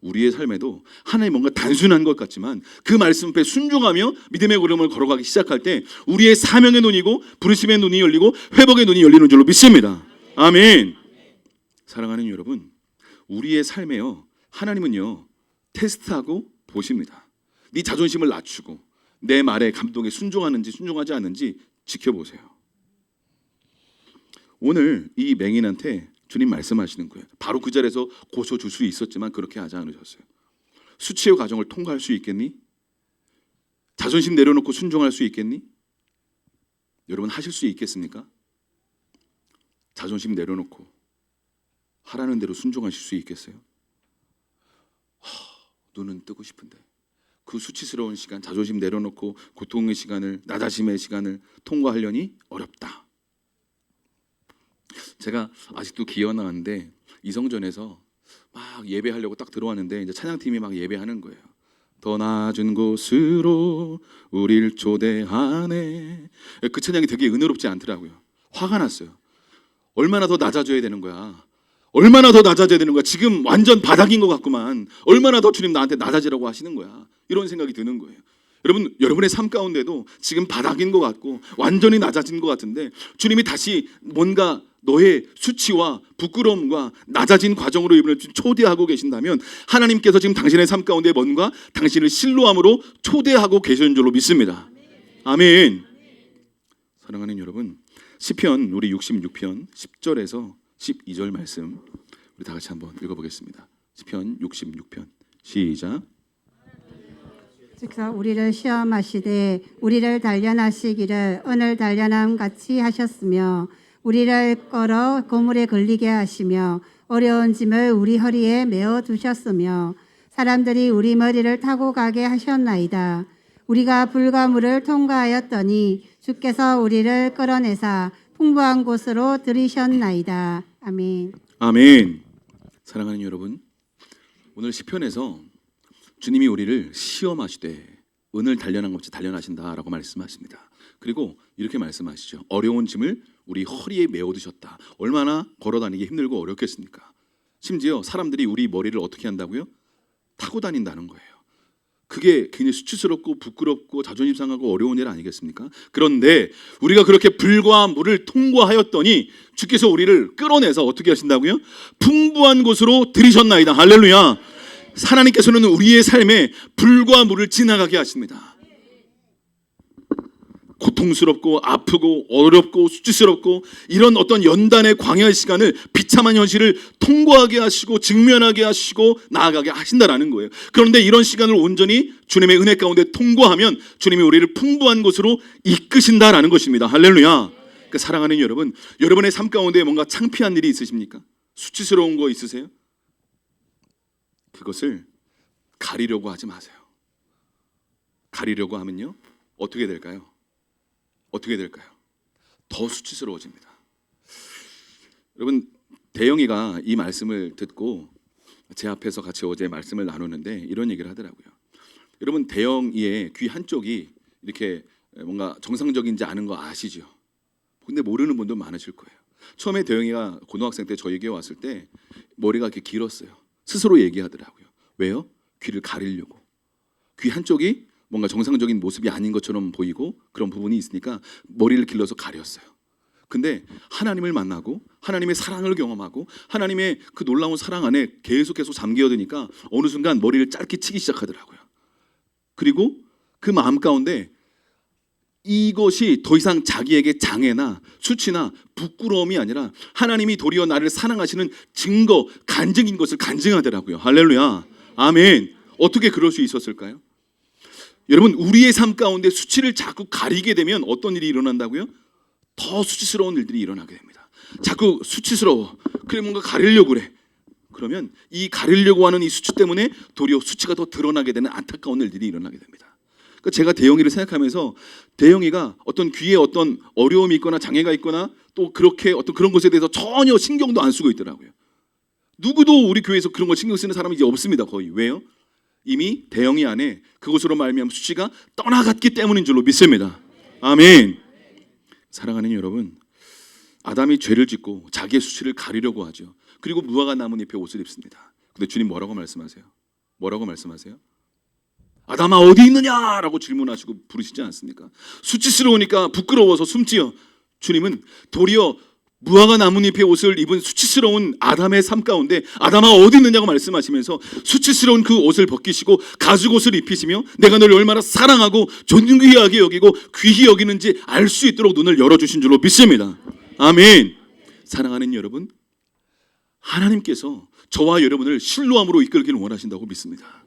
우리의 삶에도 하나님 뭔가 단순한 것 같지만 그 말씀 앞에 순종하며 믿음의 걸음을 걸어가기 시작할 때 우리의 사명의 눈이고 부르심의 눈이 열리고 회복의 눈이 열리는 줄로 믿습니다. 아멘. 사랑하는 여러분, 우리의 삶에요, 하나님은요 테스트하고 보십니다. 네 자존심을 낮추고 내 말에 감동에 순종하는지 순종하지 않는지 지켜보세요. 오늘 이 맹인한테 주님 말씀하시는 거예요. 바로 그 자리에서 고쳐줄 수 있었지만 그렇게 하지 않으셨어요. 수치의 과정을 통과할 수 있겠니? 자존심 내려놓고 순종할 수 있겠니? 여러분, 하실 수 있겠습니까? 자존심 내려놓고 하라는 대로 순종하실 수 있겠어요? 눈은 뜨고 싶은데 그 수치스러운 시간, 자존심 내려놓고 고통의 시간을, 나다심의 시간을 통과하려니 어렵다. 제가 아직도 기억나는데 이성전에서 막 예배하려고 딱 들어왔는데 이제 찬양팀이 막 예배하는 거예요. 더 낮은 곳으로 우릴 초대하네. 그 찬양이 되게 은혜롭지 않더라고요. 화가 났어요. 얼마나 더 낮아져야 되는 거야. 얼마나 더 낮아져야 되는 거야. 지금 완전 바닥인 것 같구만. 얼마나 더 주님 나한테 낮아지라고 하시는 거야. 이런 생각이 드는 거예요. 여러분, 여러분의 삶 가운데도 지금 바닥인 것 같고 완전히 낮아진 것 같은데 주님이 다시 뭔가 너의 수치와 부끄러움과 낮아진 과정으로 여러분을 초대하고 계신다면 하나님께서 지금 당신의 삶 가운데 뭔가 당신을 실로함으로 초대하고 계시는 줄로 믿습니다. 아멘. 사랑하는 여러분, 시편 우리 66편 10절에서 12절 말씀 우리 다 같이 한번 읽어보겠습니다. 시편 66편 시작. 즉서 우리를 시험하시되 우리를 단련하시기를 오늘 단련함 같이 하셨으며 우리를 끌어 고물에 걸리게 하시며 어려운 짐을 우리 허리에 메어 두셨으며 사람들이 우리 머리를 타고 가게 하셨나이다. 우리가 불가물을 통과하였더니 주께서 우리를 끌어내사 풍부한 곳으로 들이셨나이다. 아멘. 아멘. 사랑하는 여러분, 오늘 시편에서 주님이 우리를 시험하시되 은을 단련한 것같이 단련하신다라고 말씀하십니다. 그리고 이렇게 말씀하시죠. 어려운 짐을 우리 허리에 메어두셨다. 얼마나 걸어다니기 힘들고 어렵겠습니까? 심지어 사람들이 우리 머리를 어떻게 한다고요? 타고 다닌다는 거예요. 그게 굉장히 수치스럽고 부끄럽고 자존심 상하고 어려운 일 아니겠습니까? 그런데 우리가 그렇게 불과 물을 통과하였더니 주께서 우리를 끌어내서 어떻게 하신다고요? 풍부한 곳으로 들이셨나이다. 할렐루야. 하나님께서는 우리의 삶에 불과 물을 지나가게 하십니다. 고통스럽고 아프고 어렵고 수치스럽고 이런 어떤 연단의 광야의 시간을 비참한 현실을 통과하게 하시고 직면하게 하시고 나아가게 하신다라는 거예요. 그런데 이런 시간을 온전히 주님의 은혜 가운데 통과하면 주님이 우리를 풍부한 곳으로 이끄신다라는 것입니다. 할렐루야. 그러니까 사랑하는 여러분, 여러분의 삶 가운데 뭔가 창피한 일이 있으십니까? 수치스러운 거 있으세요? 그것을 가리려고 하지 마세요. 가리려고 하면요, 어떻게 될까요? 어떻게 될까요? 더 수치스러워집니다. 여러분, 대영이가 이 말씀을 듣고 제 앞에서 같이 어제 말씀을 나누는데 이런 얘기를 하더라고요. 여러분, 대영이의 귀 한쪽이 이렇게 뭔가 정상적인지 아는 거 아시죠? 근데 모르는 분도 많으실 거예요. 처음에 대영이가 고등학생 때 저에게 왔을 때 머리가 이렇게 길었어요. 스스로 얘기하더라고요. 왜요? 귀를 가리려고. 귀 한쪽이 뭔가 정상적인 모습이 아닌 것처럼 보이고 그런 부분이 있으니까 머리를 길러서 가렸어요. 근데 하나님을 만나고 하나님의 사랑을 경험하고 하나님의 그 놀라운 사랑 안에 계속 잠겨드니까 어느 순간 머리를 짧게 치기 시작하더라고요. 그리고 그 마음 가운데 이것이 더 이상 자기에게 장애나 수치나 부끄러움이 아니라 하나님이 도리어 나를 사랑하시는 증거, 간증인 것을 간증하더라고요. 할렐루야, 아멘. 어떻게 그럴 수 있었을까요? 여러분, 우리의 삶 가운데 수치를 자꾸 가리게 되면 어떤 일이 일어난다고요? 더 수치스러운 일들이 일어나게 됩니다. 자꾸 수치스러워, 그래 뭔가 가리려고 그래. 그러면 이 가리려고 하는 이 수치 때문에 도리어 수치가 더 드러나게 되는 안타까운 일들이 일어나게 됩니다. 그러니까 제가 대영이를 생각하면서 대영이가 어떤 귀에 어떤 어려움이 있거나 장애가 있거나 또 그렇게 어떤 그런 것에 대해서 전혀 신경도 안 쓰고 있더라고요. 누구도 우리 교회에서 그런 거 신경 쓰는 사람이 이제 없습니다. 거의. 왜요? 이미 대영이 안에 그것으로 말미암아 수치가 떠나갔기 때문인 줄로 믿습니다. 아멘. 사랑하는 여러분, 아담이 죄를 짓고 자기의 수치를 가리려고 하죠. 그리고 무화과 나뭇잎에 옷을 입습니다. 근데 주님 뭐라고 말씀하세요? 뭐라고 말씀하세요? 아담아 어디 있느냐라고 질문하시고 부르시지 않습니까? 수치스러우니까 부끄러워서 숨지어. 주님은 도리어 무화과 나뭇잎의 옷을 입은 수치스러운 아담의 삶 가운데 아담아 어디 있느냐고 말씀하시면서 수치스러운 그 옷을 벗기시고 가죽옷을 입히시며 내가 너를 얼마나 사랑하고 존귀하게 여기고 귀히 여기는지 알 수 있도록 눈을 열어주신 줄로 믿습니다. 아멘. 사랑하는 여러분, 하나님께서 저와 여러분을 실로함으로 이끌기를 원하신다고 믿습니다.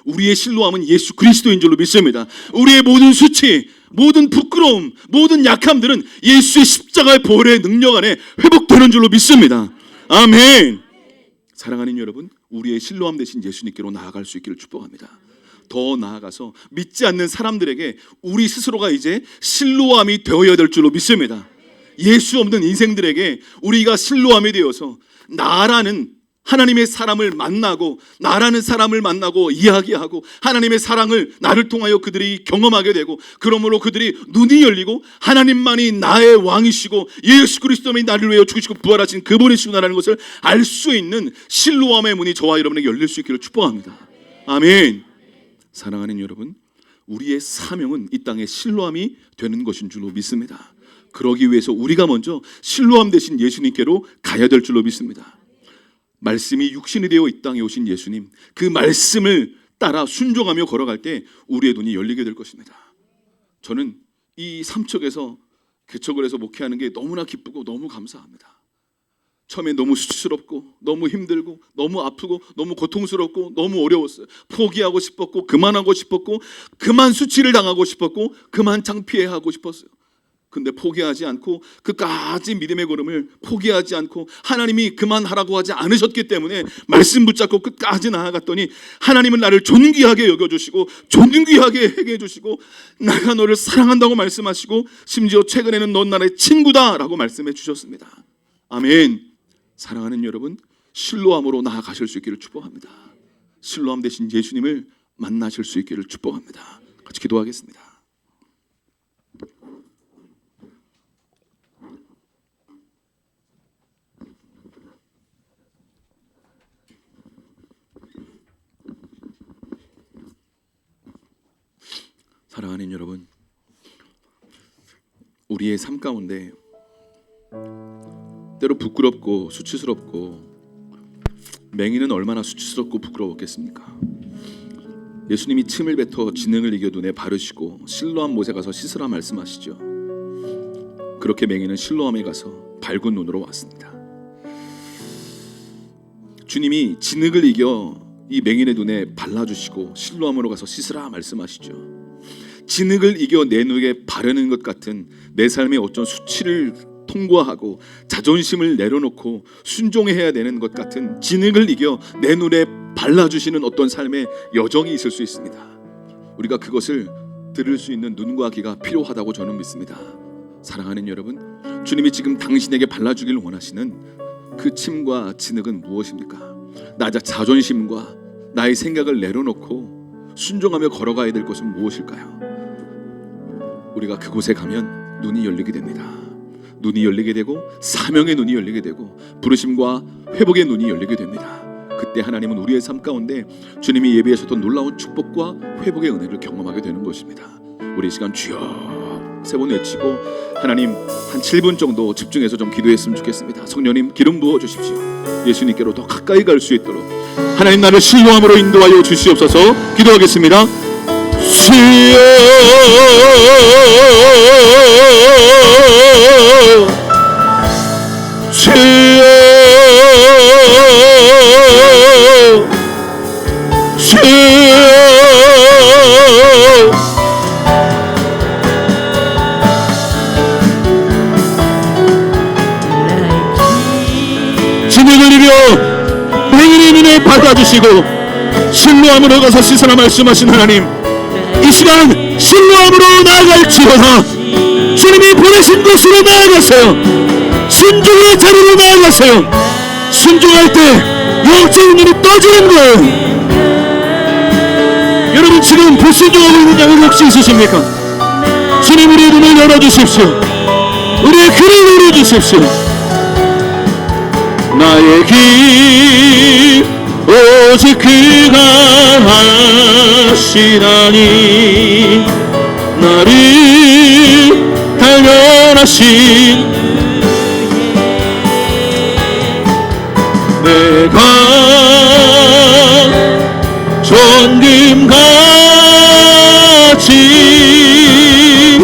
우리의 실로함은 예수 그리스도인 줄로 믿습니다. 우리의 모든 수치, 모든 부끄러움, 모든 약함들은 예수의 십자가의 보혈의 능력 안에 회복되는 줄로 믿습니다. 아멘. 사랑하는 여러분, 우리의 실로함 되신 예수님께로 나아갈 수 있기를 축복합니다. 더 나아가서 믿지 않는 사람들에게 우리 스스로가 이제 실로함이 되어야 될 줄로 믿습니다. 예수 없는 인생들에게 우리가 실로함이 되어서 나라는 하나님의 사람을 만나고 나라는 사람을 만나고 이야기하고 하나님의 사랑을 나를 통하여 그들이 경험하게 되고 그러므로 그들이 눈이 열리고 하나님만이 나의 왕이시고 예수 그리스도만이 나를 위하여 죽으시고 부활하신 그분이시구나라는 것을 알 수 있는 실로함의 문이 저와 여러분에게 열릴 수 있기를 축복합니다. 아멘. 사랑하는 여러분, 우리의 사명은 이 땅에 실로함이 되는 것인 줄로 믿습니다. 그러기 위해서 우리가 먼저 실로함 되신 예수님께로 가야 될 줄로 믿습니다. 말씀이 육신이 되어 이 땅에 오신 예수님, 그 말씀을 따라 순종하며 걸어갈 때 우리의 눈이 열리게 될 것입니다. 저는 이 삼척에서 개척을 해서 목회하는 게 너무나 기쁘고 너무 감사합니다. 처음에 너무 수치스럽고 너무 힘들고 너무 아프고 너무 고통스럽고 너무 어려웠어요. 포기하고 싶었고 그만하고 싶었고 그만 수치를 당하고 싶었고 그만 창피해하고 싶었어요. 근데 포기하지 않고 끝까지 믿음의 걸음을 포기하지 않고 하나님이 그만하라고 하지 않으셨기 때문에 말씀 붙잡고 끝까지 나아갔더니 하나님은 나를 존귀하게 여겨주시고 존귀하게 해게 해주시고 내가 너를 사랑한다고 말씀하시고 심지어 최근에는 넌 나의 친구다라고 말씀해 주셨습니다. 아멘. 사랑하는 여러분, 실로함으로 나아가실 수 있기를 축복합니다. 실로함 되신 예수님을 만나실 수 있기를 축복합니다. 같이 기도하겠습니다. 사랑하는 여러분, 우리의 삶 가운데 때로 부끄럽고 수치스럽고 맹인은 얼마나 수치스럽고 부끄러웠겠습니까? 예수님이 침을 뱉어 지능을 이겨 눈에 바르시고 실로암 못에 가서 씻으라 말씀하시죠. 그렇게 맹인은 실로암에 가서 밝은 눈으로 왔습니다. 주님이 진흙을 이겨 이 맹인의 눈에 발라주시고 실로암으로 가서 씻으라 말씀하시죠. 진흙을 이겨 내 눈에 바르는 것 같은 내 삶의 어떤 수치를 통과하고 자존심을 내려놓고 순종해야 되는 것 같은 진흙을 이겨 내 눈에 발라주시는 어떤 삶의 여정이 있을 수 있습니다. 우리가 그것을 들을 수 있는 눈과 귀가 필요하다고 저는 믿습니다. 사랑하는 여러분, 주님이 지금 당신에게 발라주기를 원하시는 그 침과 진흙은 무엇입니까? 나 자존심과 나의 생각을 내려놓고 순종하며 걸어가야 될 것은 무엇일까요? 우리가 그곳에 가면 눈이 열리게 됩니다. 눈이 열리게 되고 사명의 눈이 열리게 되고 부르심과 회복의 눈이 열리게 됩니다. 그때 하나님은 우리의 삶 가운데 주님이 예비하셨던 놀라운 축복과 회복의 은혜를 경험하게 되는 것입니다. 우리 이 시간 주여 세 번 외치고 하나님 한 7분 정도 집중해서 좀 기도했으면 좋겠습니다. 성령님 기름 부어 주십시오. 예수님께로 더 가까이 갈 수 있도록 하나님 나를 신령함으로 인도하여 주시옵소서. 기도하겠습니다. 주여 주여 진흙을 입여 행인의 눈에 받아주시고 신뢰함으로 가서 씻으라 말씀하신 하나님, 이 시간 신뢰함으로 나아갈지어다. 주님이 보내신 곳으로 나아가세요. 순종의 자리로 나아가세요. 순종할 때 영적인 눈이 떠지는 거예요. 여러분 지금 불순종하고 있는 자들 혹시 있으십니까? 주님 우리의 눈을 열어주십시오. 우리의 귀를 열어주십시오. 나의 길 오직 그가 하시나니 나를 단련하신 내가 전금같이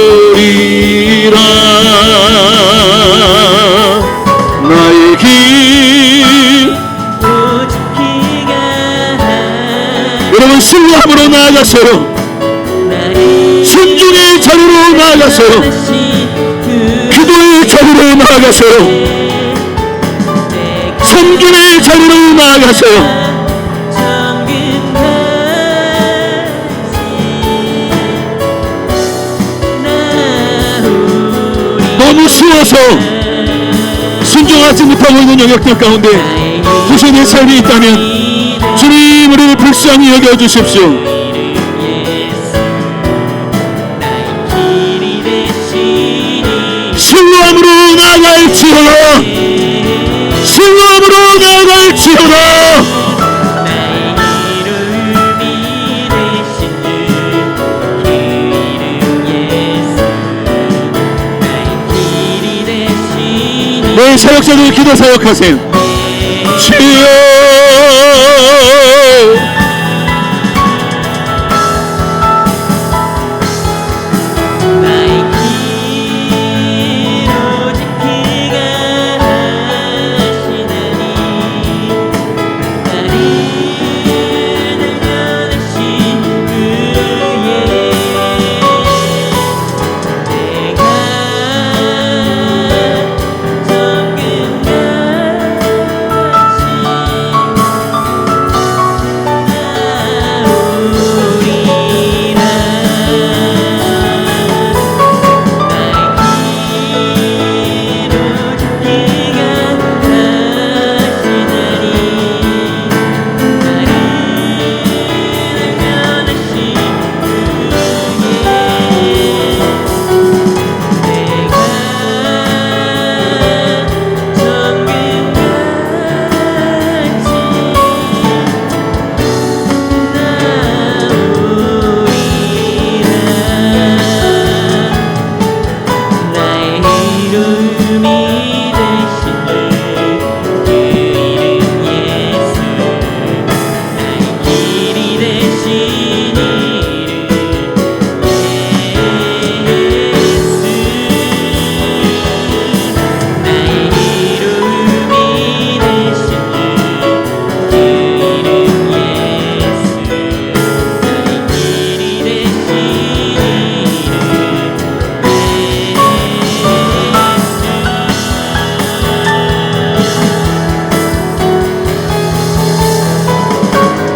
나오리라. 나의 길 여러분 신뢰함으로 나아가세요. 순종의 자리로 나아가세요. 기도의 자리로 나아가세요. 섬김의 자리로 나아가세요. 너무 쉬워서 순종하지 못하고 있는 영역들 가운데 구신의 삶이 있다면 주님 우리를 불쌍히 여겨주십시오. 신뢰함으로 나아갈지어다. 신뢰함으로 나아갈지어다. 내 사역자들 기도 사역하세요. 주여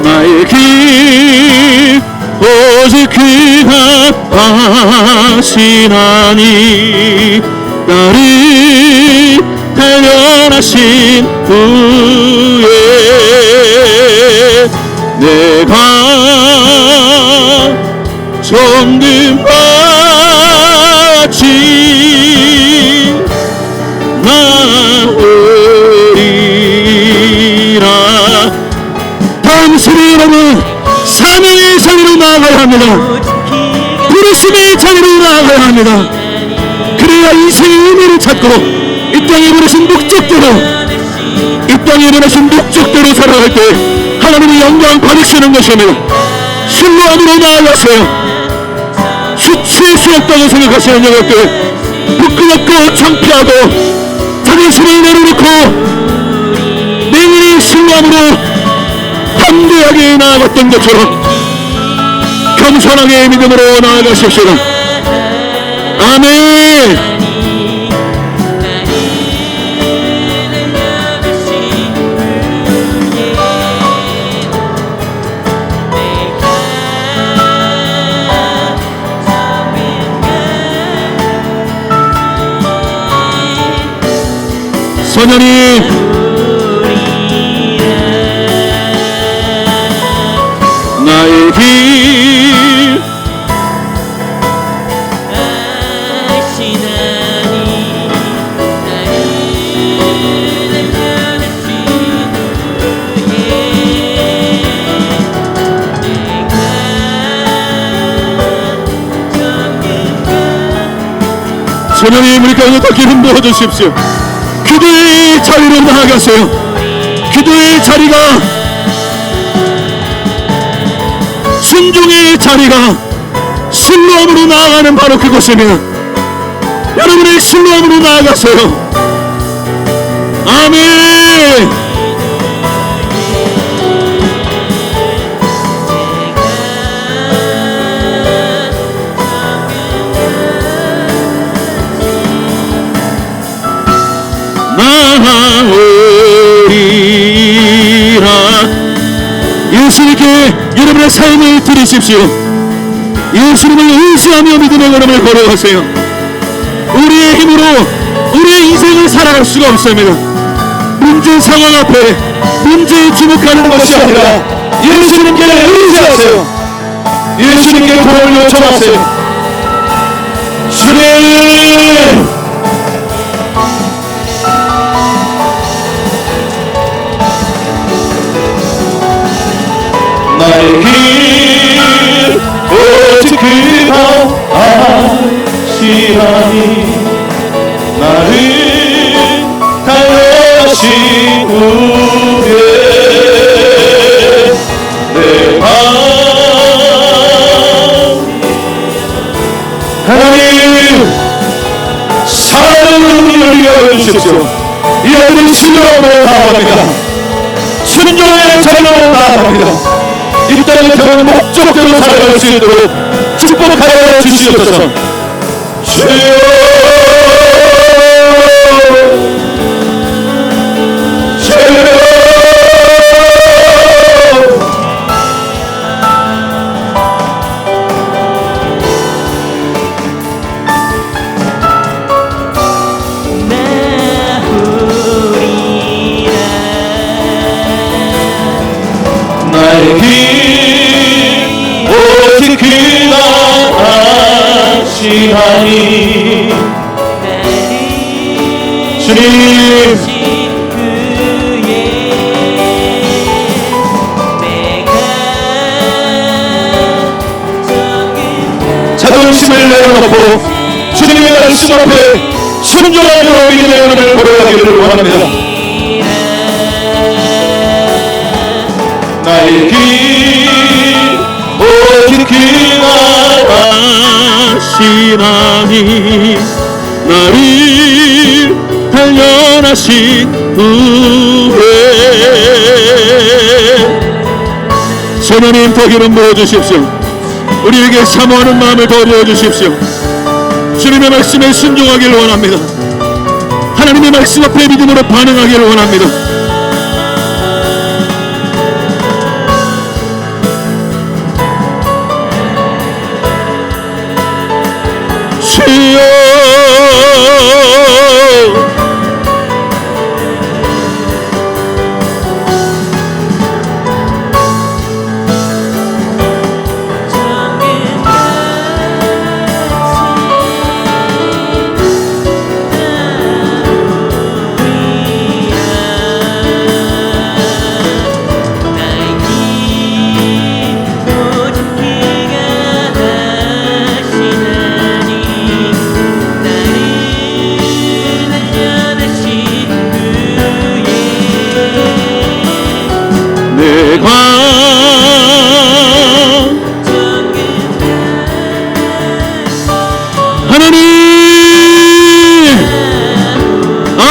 나의 길 오직 그가 하시나니 나를 단련하신 후에 내가 정금같이 나으리라. 다음 세대 여러분, 사명의 자리로 나아가야 합니다. 부르심의 자리로 나아가야 합니다. 그래야 인생의 의미를 찾고 이 땅에 보내신 목적대로, 이 땅에 보내신 목적대로 살아갈 때 하나님의 영광 받으시는 것입니다. 신뢰함으로 나아가세요. 수치의 수 없다고 생각하시는 여러분들, 부끄럽고 창피하고 자존심을 내려놓고 맹인의 신뢰함으로 담대하게 나아갔던 것처럼 겸손하게 믿음으로 나아가십시오. 아멘. 소년이 나의 길 소년이 우리 가운데 더 기름 부어주십시오. 기도의 자리로 나아가세요. 기도의 자리가, 순종의 자리가 신뢰함으로 나아가는 바로 그곳입니다. 여러분의 신뢰함으로 나아가세요. 아멘. 나오리라. 예수님께 여러분의 삶을 드리십시오. 예수님을 의지하며 믿음의 걸음을 걸어가세요. 우리의 힘으로 우리의 인생을 살아갈 수가 없습니다. 문제 상황 앞에 문제에 주목하는 것이 아니라 예수님께 의지하세요. 예수님께 도움을 요청하세요. 주님, 나의 길 오직 그가 아시라니. 나를 단련하신 후에 내가 하나님 사랑의 눈을 열어주십시오. 이 아들이 신뢰함으로 나아갑니다. 순종의 자리로 나아갑니다. 이 땅의 경험 목적대로 살아갈 수 있도록 축복하여 주시옵소서. 주여, 나의 길 오직 그가 아시나니. 주님, 자존심을 내려놓고 주님의 말씀 앞에 순종하며 믿음의 걸음을 걸어가기를 원합니다. 나의 길 오직 그가 아시나니. 나를 단련하신 후에 소년님 더 기름 부어주십시오. 우리에게 사모하는 마음을 더 주십시오. 주님의 말씀에 순종하기를 원합니다. 하나님의 말씀 앞에 믿음으로 반응하기를 원합니다. 주여,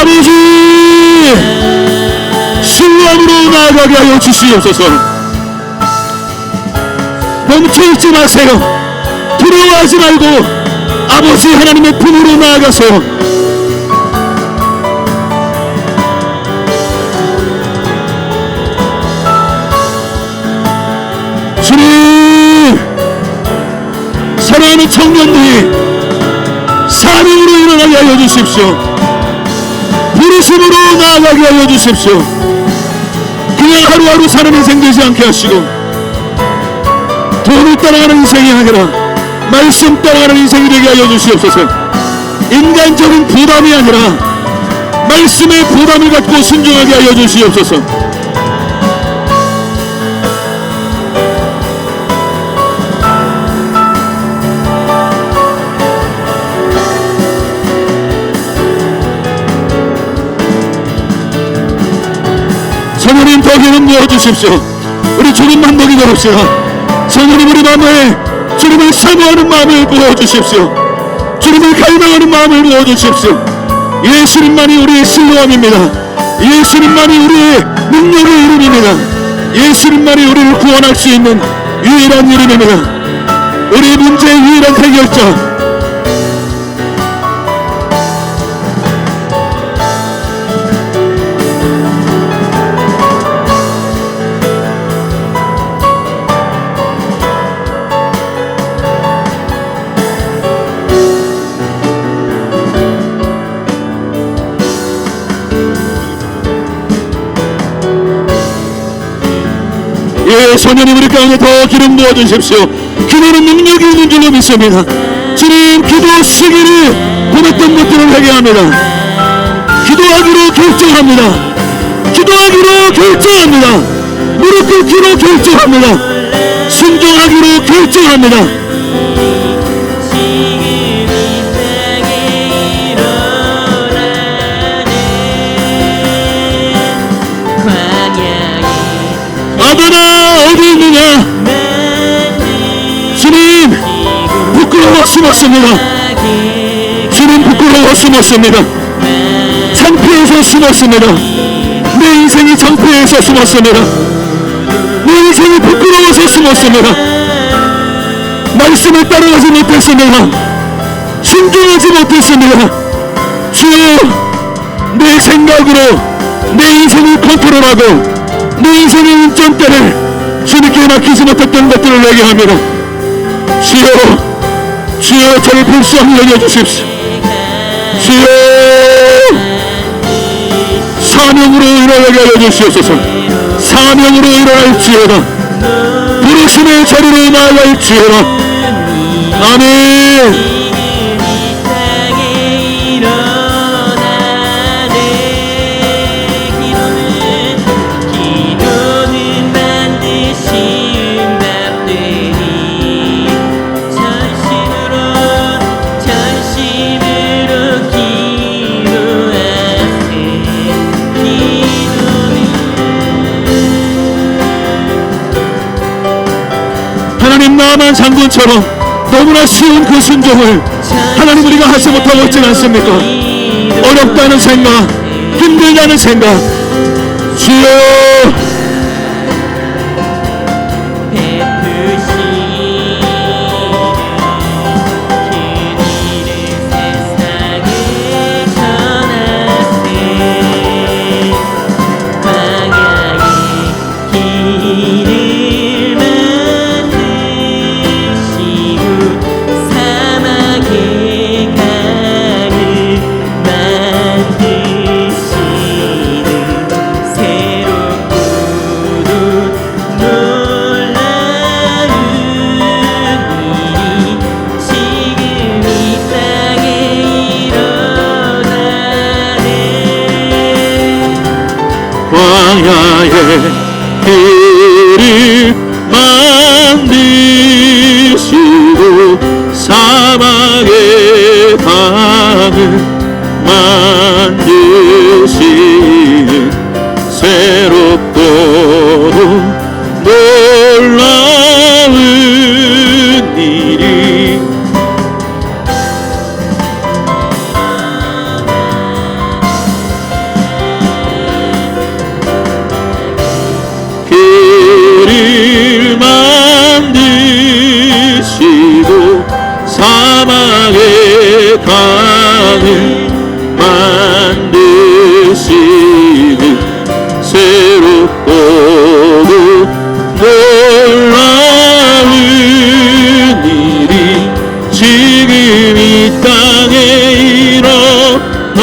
아버지 신령으로 나아가게 하여 주시옵소서. 멈춰있지 마세요. 두려워하지 말고 아버지 하나님의 품으로 나아가서 주님, 사랑하는 청년들이 사명으로 일어나게 하여 주십시오. 부르심으로 나아가게 하여 주십시오. 그냥 하루하루 사는 인생 되지 않게 하시고 돈을 따라가는 인생이 아니라 말씀 따라가는 인생이 되게 하여 주시옵소서. 인간적인 부담이 아니라 말씀의 부담을 갖고 순종하게 하여 주시옵소서. 성령님 더 기름 부어주십시오. 우리 주님만 더 기도합시다. 성령님 우리 마음에 주님을 사모하는 마음을 부어주십시오. 주님을 갈망하는 마음을 부어주십시오. 예수님만이 우리의 신뢰함입니다. 예수님만이 우리의 능력의 이름입니다. 예수님만이 우리를 구원할 수 있는 유일한 이름입니다. 우리 문제의 유일한 해결자. 예, 소년이 우리 가운데 더 기름 부어주십시오. 기도는 능력이 있는 줄로 믿습니다. 주님, 기도 시기를 보냈던 것들을 회개합니다. 기도하기로 결정합니다. 기도하기로 결정합니다. 무릎 꿇기로 결정합니다. 순종하기로 결정합니다. 아들아 어디 있느냐? 주님 부끄러워 숨었습니다. 주님 부끄러워 숨었습니다. 창피해서 숨었습니다. 내 인생이 창피해서 숨었습니다. 내 인생이 부끄러워서 숨었습니다. 말씀을 따라가지 못했습니다. 순종하지 못했습니다. 주여, 내 생각으로 내 인생을 컨트롤하고 내 인생의 운전대를 주님께 맡기지 못했던 것들을 얘기합니다. 주여, 주여 저를 불쌍히 여겨주십시오. 주여, 사명으로 일어나게 하여 주시옵소서. 사명으로 일어날지어다. 부르심의 자리로 나아갈지어다. 아멘. 나만 장군처럼 너무나 쉬운 그 순종을 하나님 우리가 하지 못하고 있지 않습니까? 어렵다는 생각, 힘들다는 생각, 주여 광야의 길을 만드시고 사막의 강을 만드시는 새롭고도 놀라운 일이 강을 만드시는 새롭고도 놀라운 일이 지금 이 땅에 일어나네.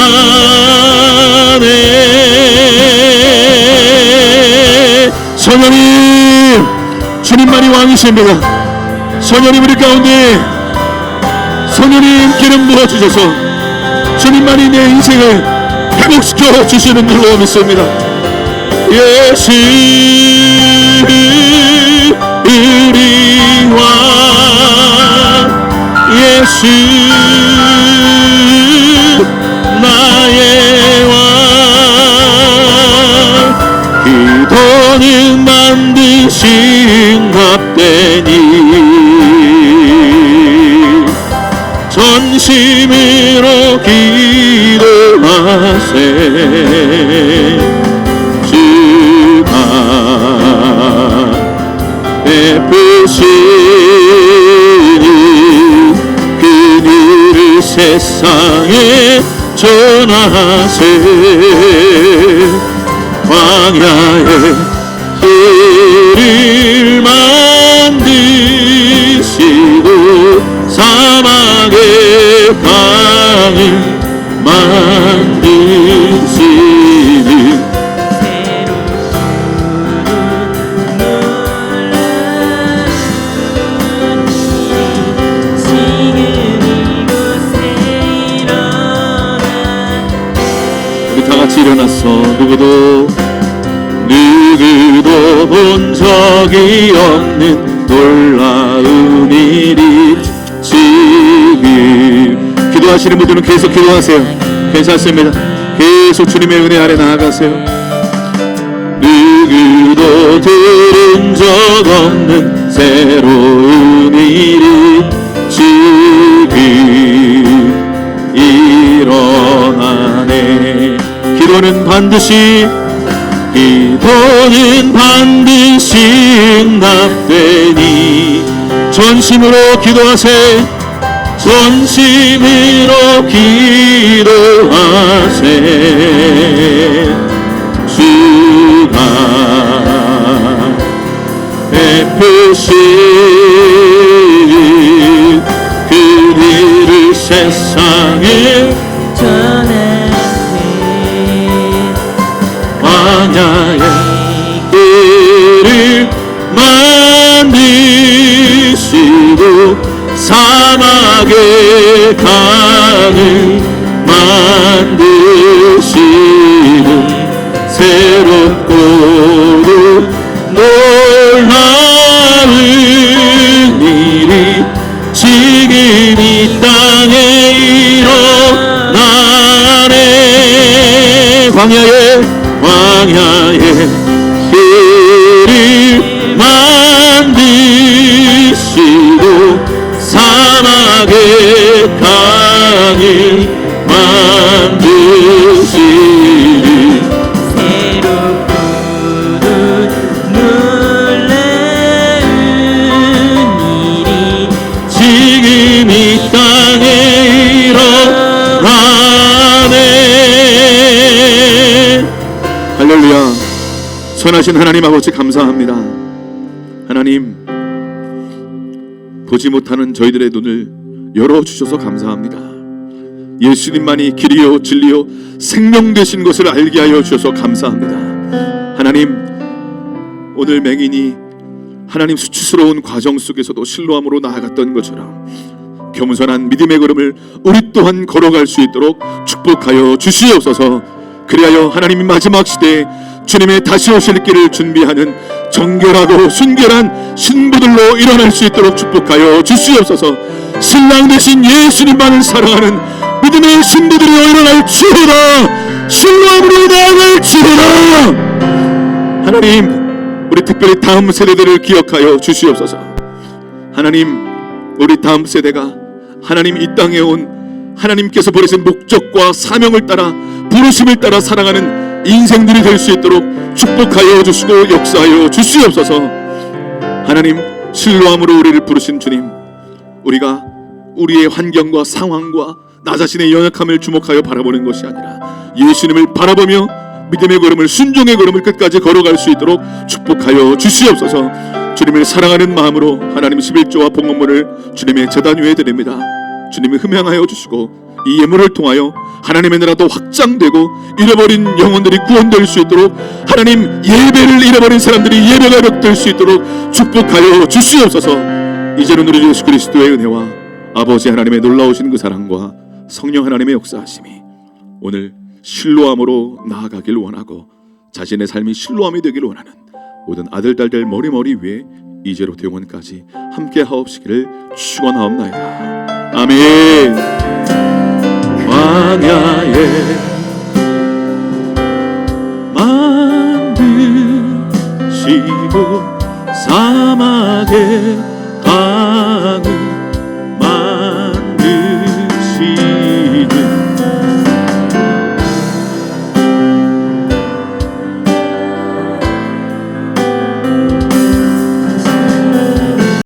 성령님, 주님만이 왕이십니다. 성령님, 우리 가운데 성령님 기름 부어주셔서 주님만이 내 인생을 회복시켜 주시는 줄로 믿습니다. 예수 우리 왕, 예수 나의 왕, 기도는 반드시 응답되니 전심으로 기도하세. 주가 베푸시니 그늘을 세상에 전하세. 광야에 길을 만드시고 사막에 강을 만드시는 우리 다같이 일어나서 누구도 본 적이 없는 놀라운 일이 지금 기도하시는 분들은 계속 기도하세요. 괜찮습니다. 계속 주님의 은혜 아래 나아가세요. 누구도 들은 적 없는 새로운 일이 지금 일어나네. 기도는 반드시 응답되니 전심으로 기도하세. 전심으로 기도하세. 주가 베푸신 그리를 세상에 광야에 길을 만드시고 사막에 강을 만드시는 새롭고도 놀라운 일이 지금 이 땅에 일어나네. 광야에 길을 만드시고 사막에 강을 만드시는 새롭고도 놀라운 일이 지금 이 땅에 일어나네. 할렐루야. 선하신 하나님 아버지 감사합니다. 하나님, 보지 못하는 저희들의 눈을 열어주셔서 감사합니다. 예수님만이 길이요 진리요 생명 되신 것을 알게 하여 주셔서 감사합니다. 하나님, 오늘 맹인이 하나님 수치스러운 과정 속에서도 신뢰함으로 나아갔던 것처럼 겸손한 믿음의 걸음을 우리 또한 걸어갈 수 있도록 축복하여 주시옵소서. 그리하여 하나님이 마지막 시대에 주님의 다시 오실 길을 준비하는 정결하고 순결한 신부들로 일어날 수 있도록 축복하여 주시옵소서. 신랑 되신 예수님만을 사랑하는 믿음의 신부들이 일어날지어다. 신랑으로 나아갈지어다. 하나님, 우리 특별히 다음 세대들을 기억하여 주시옵소서. 하나님, 우리 다음 세대가 하나님 이 땅에 온 하나님께서 버리신 목적과 사명을 따라 부르심을 따라 살아가는 인생들이 될 수 있도록 축복하여 주시고 역사하여 주시옵소서. 하나님, 실로함으로 우리를 부르신 주님, 우리가 우리의 환경과 상황과 나 자신의 연약함을 주목하여 바라보는 것이 아니라 예수님을 바라보며 믿음의 걸음을, 순종의 걸음을 끝까지 걸어갈 수 있도록 축복하여 주시옵소서. 주님을 사랑하는 마음으로 하나님 11조와 봉헌물을 주님의 제단 위에 드립니다. 주님이 흠양하여 주시고 이 예물을 통하여 하나님의 나라도 확장되고 잃어버린 영혼들이 구원될 수 있도록, 하나님 예배를 잃어버린 사람들이 예배가 회복될 수 있도록 축복하여 주시옵소서. 이제는 우리 예수 그리스도의 은혜와 아버지 하나님의 놀라우신 그 사랑과 성령 하나님의 역사하심이 오늘 실로암으로 나아가길 원하고 자신의 삶이 실로암이 되길 원하는 모든 아들 딸들 머리 위에 이제로부터 영원까지 함께 하옵시기를 축원하옵나이다. 아멘. 광야에 만드시고 사막에